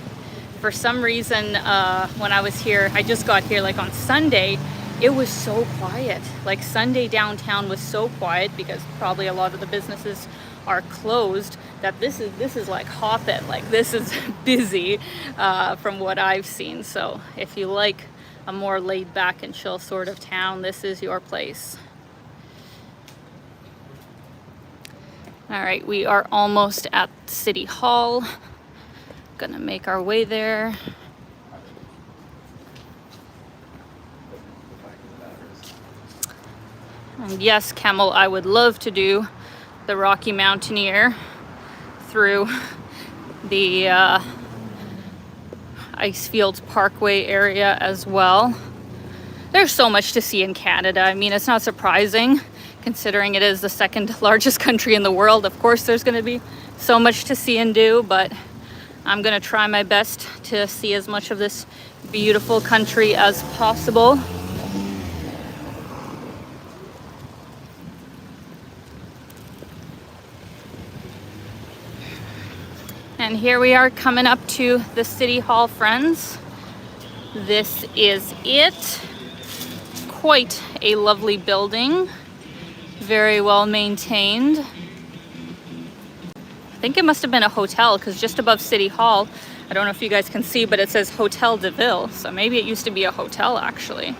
For some reason, when I was here, I just got here like on Sunday, it was so quiet. Like Sunday downtown was so quiet because probably a lot of the businesses are closed, that this is like hopping, like this is busy from what I've seen. So if you like a more laid back and chill sort of town, this is your place. All right, we are almost at City Hall. Gonna make our way there. And yes, Camel, I would love to do the Rocky Mountaineer through the Icefields Parkway area as well. There's so much to see in Canada. I mean, it's not surprising considering it is the second largest country in the world. Of course, there's going to be so much to see and do, but I'm going to try my best to see as much of this beautiful country as possible. And here we are coming up to the City Hall, friends. This is it. Quite a lovely building. Very well maintained. I think it must have been a hotel because just above City Hall, I don't know if you guys can see, but it says Hotel de Ville. So maybe it used to be a hotel actually.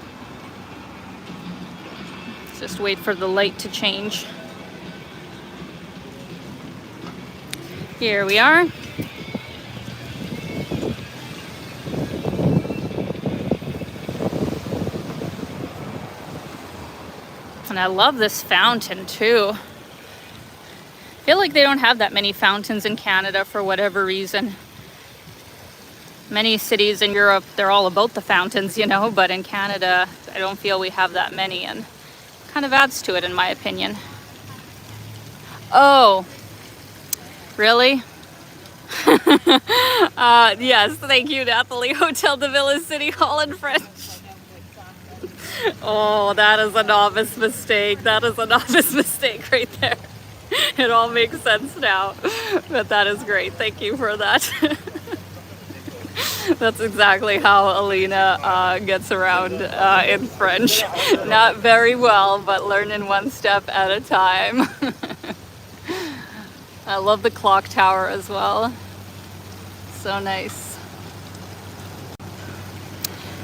Let's just wait for the light to change. Here we are. And I love this fountain too. I feel like they don't have that many fountains in Canada for whatever reason. Many cities in Europe, they're all about the fountains, you know, but in Canada, I don't feel we have that many, and kind of adds to it in my opinion. Oh, really? Yes, thank you, Nathalie. Hotel de Ville is City Hall in French. Oh, that is a novice mistake. That is a novice mistake right there. It all makes sense now. But that is great. Thank you for that. That's exactly how Alina gets around in French. Not very well, but learning one step at a time. I love the clock tower as well. So nice.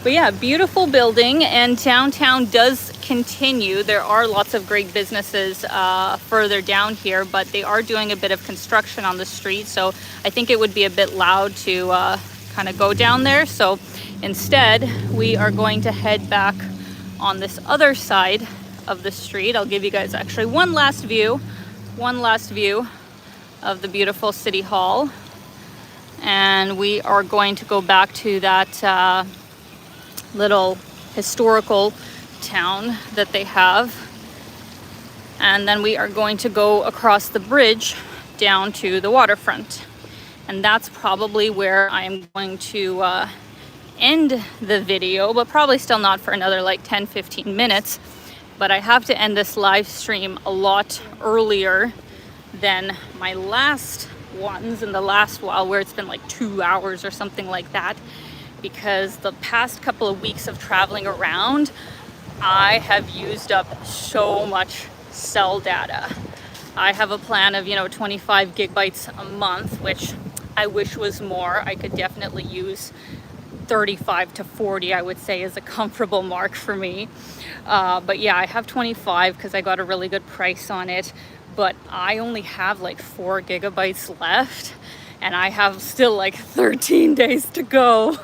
But yeah, beautiful building, and downtown does continue. There are lots of great businesses further down here, but they are doing a bit of construction on the street. So I think it would be a bit loud to kind of go down there. So instead, we are going to head back on this other side of the street. I'll give you guys actually one last view of the beautiful City Hall. And we are going to go back to that little historical town that they have. And then we are going to go across the bridge down to the waterfront. And that's probably where I am going to end the video, but probably still not for another like 10-15 minutes. But I have to end this live stream a lot earlier than my last ones in the last while, where it's been like 2 hours or something like that, because the past couple of weeks of traveling around, I have used up so much cell data. I have a plan of 25 gigabytes a month, which I wish was more. I could definitely use 35 to 40, I would say, is a comfortable mark for me. But yeah, I have 25 because I got a really good price on it. But I only have like 4 gigabytes left, and I have still like 13 days to go.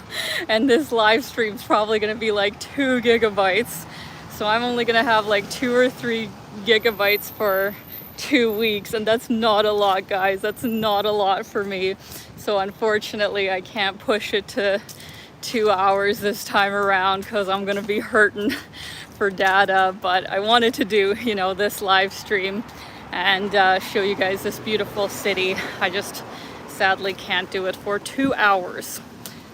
And this live stream's probably gonna be like 2 gigabytes. So I'm only gonna have like 2 or 3 gigabytes for 2 weeks, and that's not a lot, guys. That's not a lot for me. So unfortunately, I can't push it to 2 hours this time around because I'm gonna be hurting for data. But I wanted to do, this live stream and show you guys this beautiful city. I just sadly can't do it for 2 hours.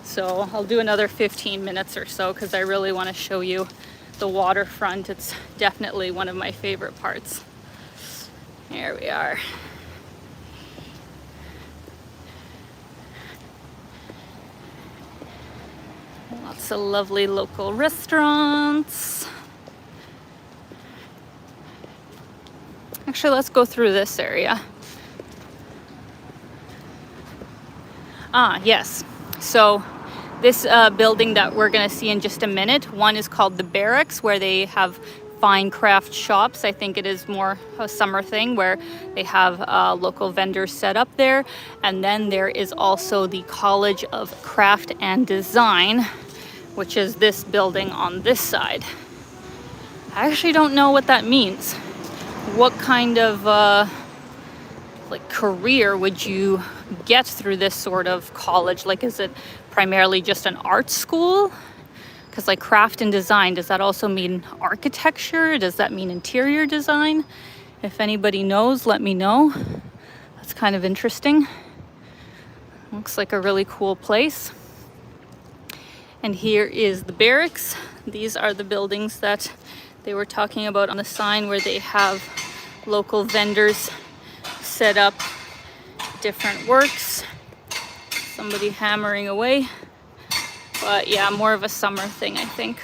So I'll do another 15 minutes or so because I really want to show you the waterfront. It's definitely one of my favorite parts. Here we are. Lots of lovely local restaurants. Actually, let's go through this area. Yes. So this building that we're going to see in just a minute, one is called the Barracks, where they have fine craft shops. I think it is more a summer thing where they have local vendors set up there. And then there is also the College of Craft and Design, which is this building on this side. I actually don't know what that means. What kind of like career would you get through this sort of college? Like, is it primarily just an art school? Because like craft and design, does that also mean architecture? Does that mean interior design? If anybody knows, let me know. That's kind of interesting. Looks like a really cool place. And here is the Barracks. These are the buildings that they were talking about on the sign, where they have local vendors set up different works. Somebody hammering away. But yeah, more of a summer thing, I think.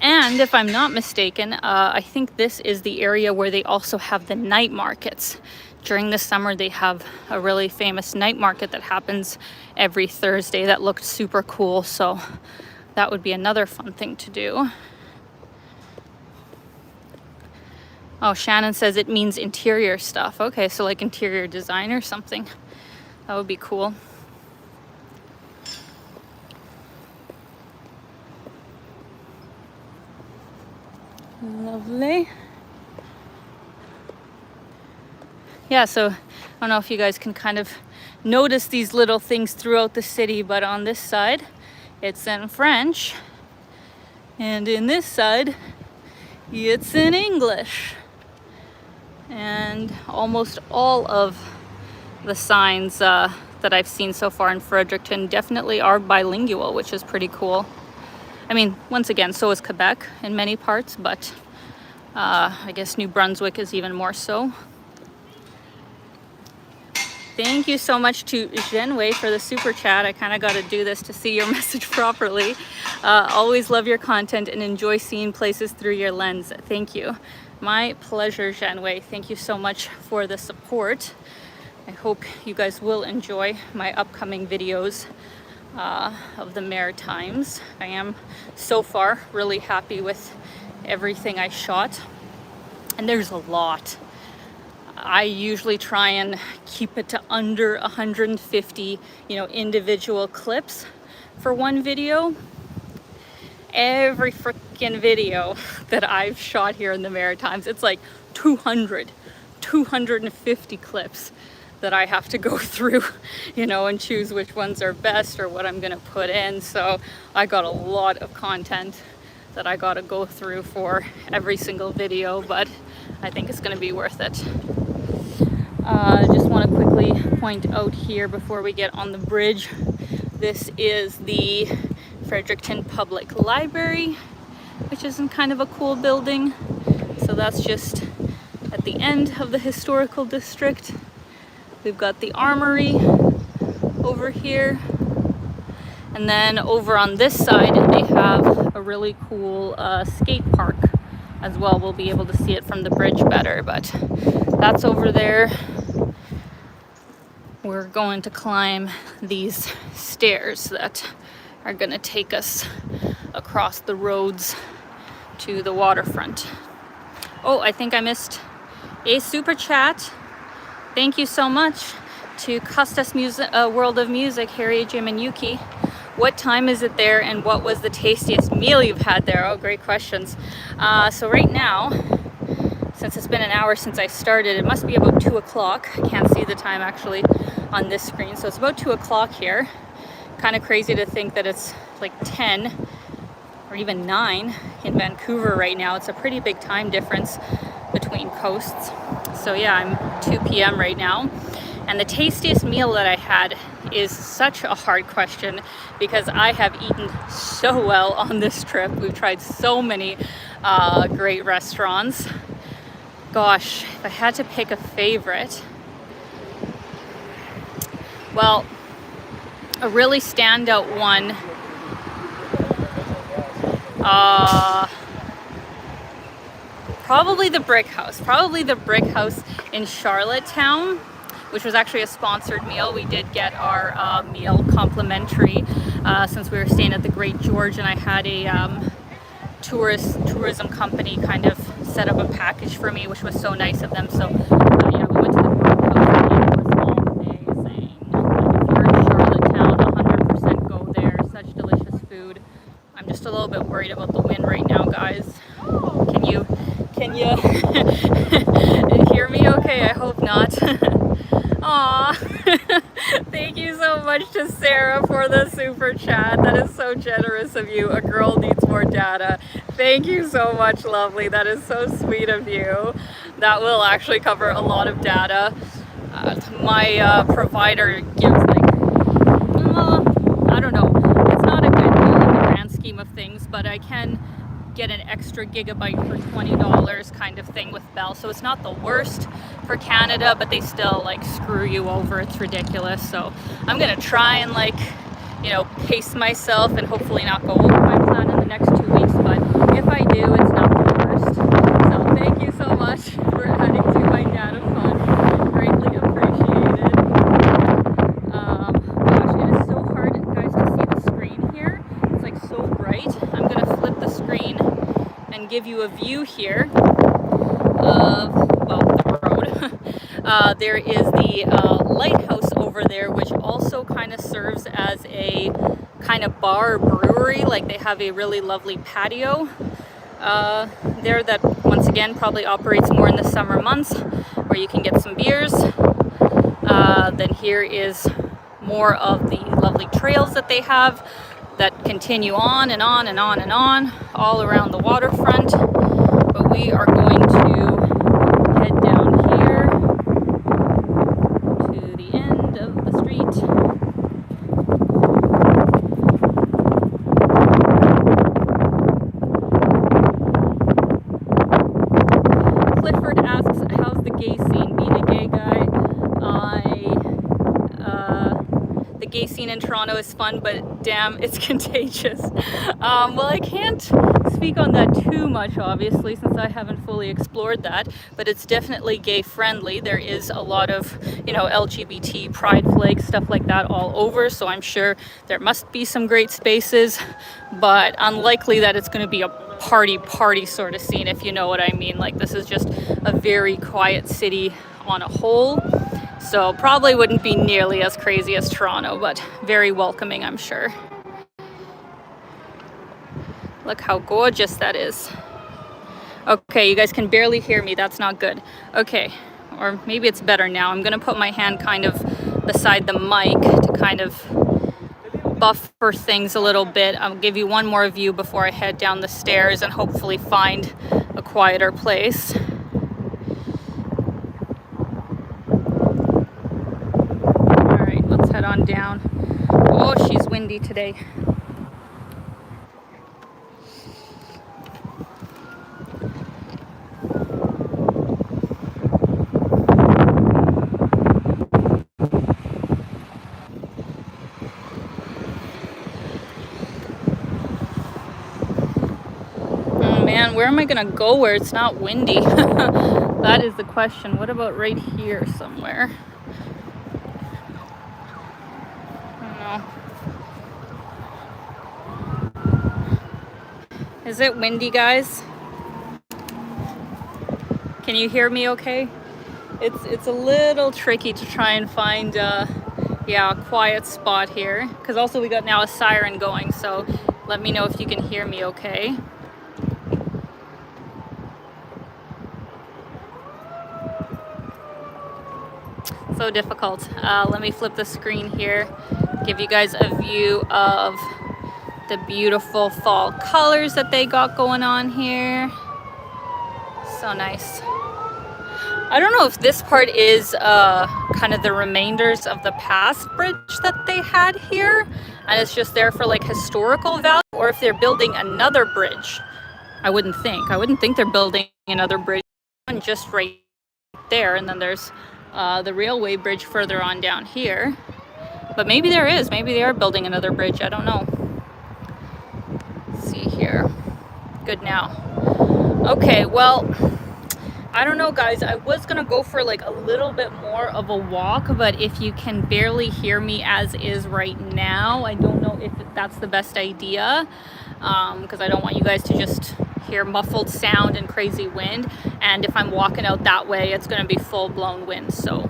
And if I'm not mistaken, I think this is the area where they also have the night markets. During the summer, they have a really famous night market that happens every Thursday that looked super cool. So that would be another fun thing to do. Oh, Shannon says it means interior stuff. Okay, so like interior design or something. That would be cool. Lovely. Yeah, so I don't know if you guys can kind of notice these little things throughout the city, but on this side, it's in French. And in this side, it's in English. And almost all of the signs that I've seen so far in Fredericton definitely are bilingual, which is pretty cool. I mean, once again, so is Quebec in many parts, but I guess New Brunswick is even more so. Thank you so much to Genway for the super chat. I kind of got to do this to see your message properly. Always love your content and enjoy seeing places through your lens. Thank you. My pleasure, Genway. Thank you so much for the support. I hope you guys will enjoy my upcoming videos of the Maritimes. I am so far really happy with everything I shot, and there's a lot. I usually try and keep it to under 150, individual clips for one video. Every freaking video that I've shot here in the Maritimes, it's like 250 clips that I have to go through, and choose which ones are best or what I'm gonna put in. So I got a lot of content that I gotta go through for every single video, but I think it's gonna be worth it. Just want to quickly point out here before we get on the bridge, this is the Fredericton Public Library, which is in kind of a cool building. So that's just at the end of the historical district. We've got the armory over here. And then over on this side, they have a really cool skate park as well. We'll be able to see it from the bridge better, but that's over there. We're going to climb these stairs that are going to take us across the roads to the waterfront. Oh, I think I missed a super chat. Thank you so much to Custis Music, World of Music, Harry, Jim, and Yuki. What time is it there, and what was the tastiest meal you've had there? Oh, great questions. So right now, since it's been an hour since I started, it must be about 2 o'clock. I can't see the time actually on this screen. So it's about 2 o'clock here. Kind of crazy to think that it's like 10 or even 9 in Vancouver right now. It's a pretty big time difference between coasts. So yeah, I'm 2 p.m. right now. And the tastiest meal that I had is such a hard question because I have eaten so well on this trip. We've tried so many great restaurants. Gosh, if I had to pick a favorite, well, a really standout one, probably the Brick House. Probably the Brick House in Charlottetown, which was actually a sponsored meal. We did get our meal complimentary since we were staying at the Great George, and I had a tourism company kind of set up a package for me, which was so nice of them. So yeah, we went to the Brick House and it was amazing. Like, if you're in Charlottetown, 100% go there. Such delicious food. I'm just a little bit worried about the wind right now, guys. Can you hear me okay? I hope not. Aw. Thank you so much to Sarah for the super chat. That is so generous of you. A girl needs more data. Thank you so much, lovely. That is so sweet of you. That will actually cover a lot of data. My provider gives like, I don't know. It's not a good deal in the grand scheme of things, but I can get an extra gigabyte for $20 kind of thing with Bell. So it's not the worst for Canada, but they still like screw you over. It's ridiculous. So I'm gonna try and like, you know, pace myself and hopefully not go over my plan in the next 2 weeks. But if I do, it's not the worst. So thank you so much for adding to my data fund. Greatly appreciated. Gosh, it is so hard, guys, to see the screen here. It's like so bright. I'm gonna flip the screen and give you a view here of, well, the road. There is the lighthouse over there, which also kind of serves as a kind of bar brewery. Like, they have a really lovely patio there that, once again, probably operates more in the summer months, where you can get some beers. Then here is more of the lovely trails that they have that continue on and on and on and on all around the waterfront. But we are going to head down here to the end of the street. Clifford asks, how's the gay scene? Being a gay guy, the gay scene in Toronto is fun, but damn, it's contagious. Well, I can't speak on that too much, obviously, since I haven't fully explored that, but it's definitely gay friendly. There is a lot of, you know, LGBT pride flags, stuff like that all over, so I'm sure there must be some great spaces, but unlikely that it's going to be a party sort of scene, if you know what I mean. Like, this is just a very quiet city on a whole. So probably wouldn't be nearly as crazy as Toronto, but very welcoming, I'm sure. Look how gorgeous that is. Okay, you guys can barely hear me. That's not good. Okay, or maybe it's better now. I'm gonna put my hand kind of beside the mic to kind of buffer things a little bit. I'll give you one more view before I head down the stairs and hopefully find a quieter place. Head on down. Oh, she's windy today. Oh man, where am I gonna go where it's not windy? That is the question. What about right here somewhere? Is it windy, guys? Can you hear me okay? It's a little tricky to try and find a quiet spot here, because also we got now a siren going, so let me know if you can hear me okay. So difficult. Let me flip the screen here, give you guys a view of the beautiful fall colors that they got going on here. So nice. I don't know if this part is kind of the remainders of the past bridge that they had here, and it's just there for like historical value, or if they're building another bridge. I wouldn't think they're building another bridge. One just right there, and then there's the railway bridge further on down here. But maybe there is. Maybe they are building another bridge. I don't know. Let's see here. Good now. Okay, well, I don't know, guys. I was gonna go for like a little bit more of a walk, but if you can barely hear me as is right now, I don't know if that's the best idea, because I don't want you guys to just hear muffled sound and crazy wind. And if I'm walking out that way, it's gonna be full-blown wind. So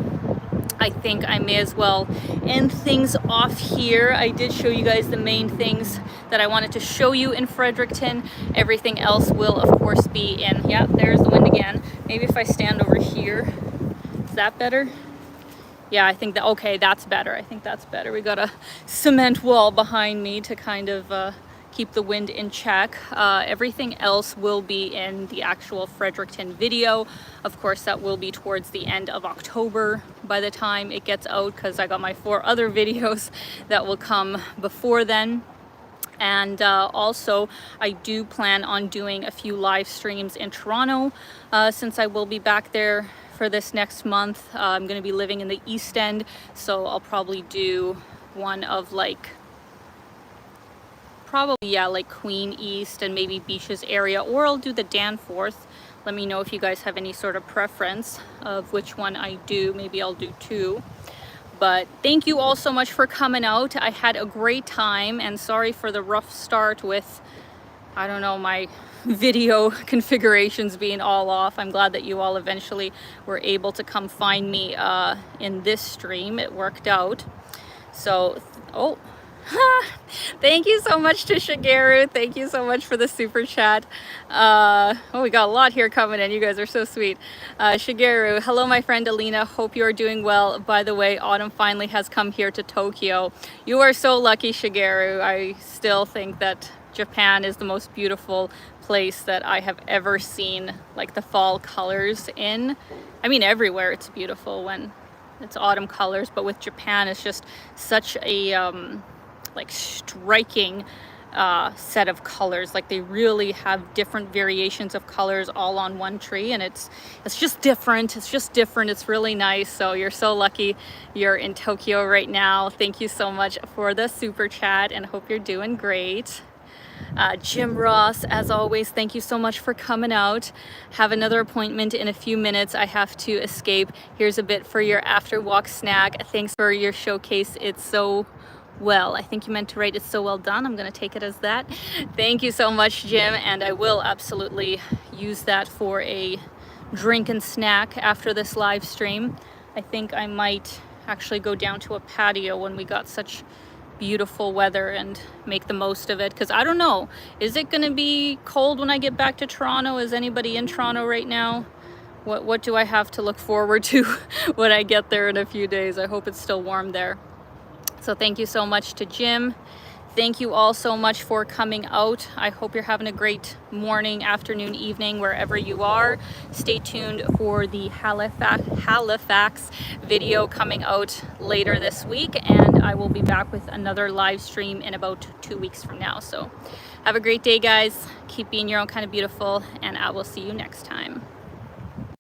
I think I may as well end things off here. I did show you guys the main things that I wanted to show you in Fredericton. Everything else will of course be in, yeah, there's the wind again. Maybe if I stand over here, is that better? Yeah, I think that, okay, that's better. I think that's better. We got a cement wall behind me to kind of keep the wind in check. Everything else will be in the actual Fredericton video. Of course, that will be towards the end of October by the time it gets out, because I got my 4 other videos that will come before then. And also, I do plan on doing a few live streams in Toronto, since I will be back there for this next month. I'm going to be living in the East End, so I'll probably do one of like, probably, yeah, like Queen East and maybe Beaches area, or I'll do the Danforth. Let me know if you guys have any sort of preference of which one I do. Maybe I'll do 2. But thank you all so much for coming out. I had a great time, and sorry for the rough start with, I don't know, my video configurations being all off. I'm glad that you all eventually were able to come find me in this stream. It worked out. So, oh, thank you so much to Shigeru. Thank you so much for the super chat. Oh, we got a lot here coming in. You guys are so sweet. Shigeru, hello, my friend Alina. Hope you are doing well. By the way, autumn finally has come here to Tokyo. You are so lucky, Shigeru. I still think that Japan is the most beautiful place that I have ever seen, like the fall colors in. I mean, everywhere it's beautiful when it's autumn colors, but with Japan, it's just such a like striking set of colors. Like they really have different variations of colors all on one tree, and it's just different. It's really nice. So you're so lucky you're in Tokyo right now. Thank you so much for the super chat, and hope you're doing great. Jim Ross, as always, thank you so much for coming out. Have another appointment in a few minutes. I have to escape. Here's a bit for your after walk snack. Thanks for your showcase. It's so well. I think you meant to write it's so well done. I'm going to take it as that. Thank you so much, Jim, and I will absolutely use that for a drink and snack after this live stream. I think I might actually go down to a patio when we got such beautiful weather and make the most of it, because I don't know, is it going to be cold when I get back to Toronto? Is anybody in Toronto right now? What do I have to look forward to when I get there in a few days? I hope it's still warm there. So thank you so much to Jim. Thank you all so much for coming out. I hope you're having a great morning, afternoon, evening, wherever you are. Stay tuned for the Halifax video coming out later this week, and I will be back with another live stream in about 2 weeks from now. So have a great day, guys. Keep being your own kind of beautiful, and I will see you next time.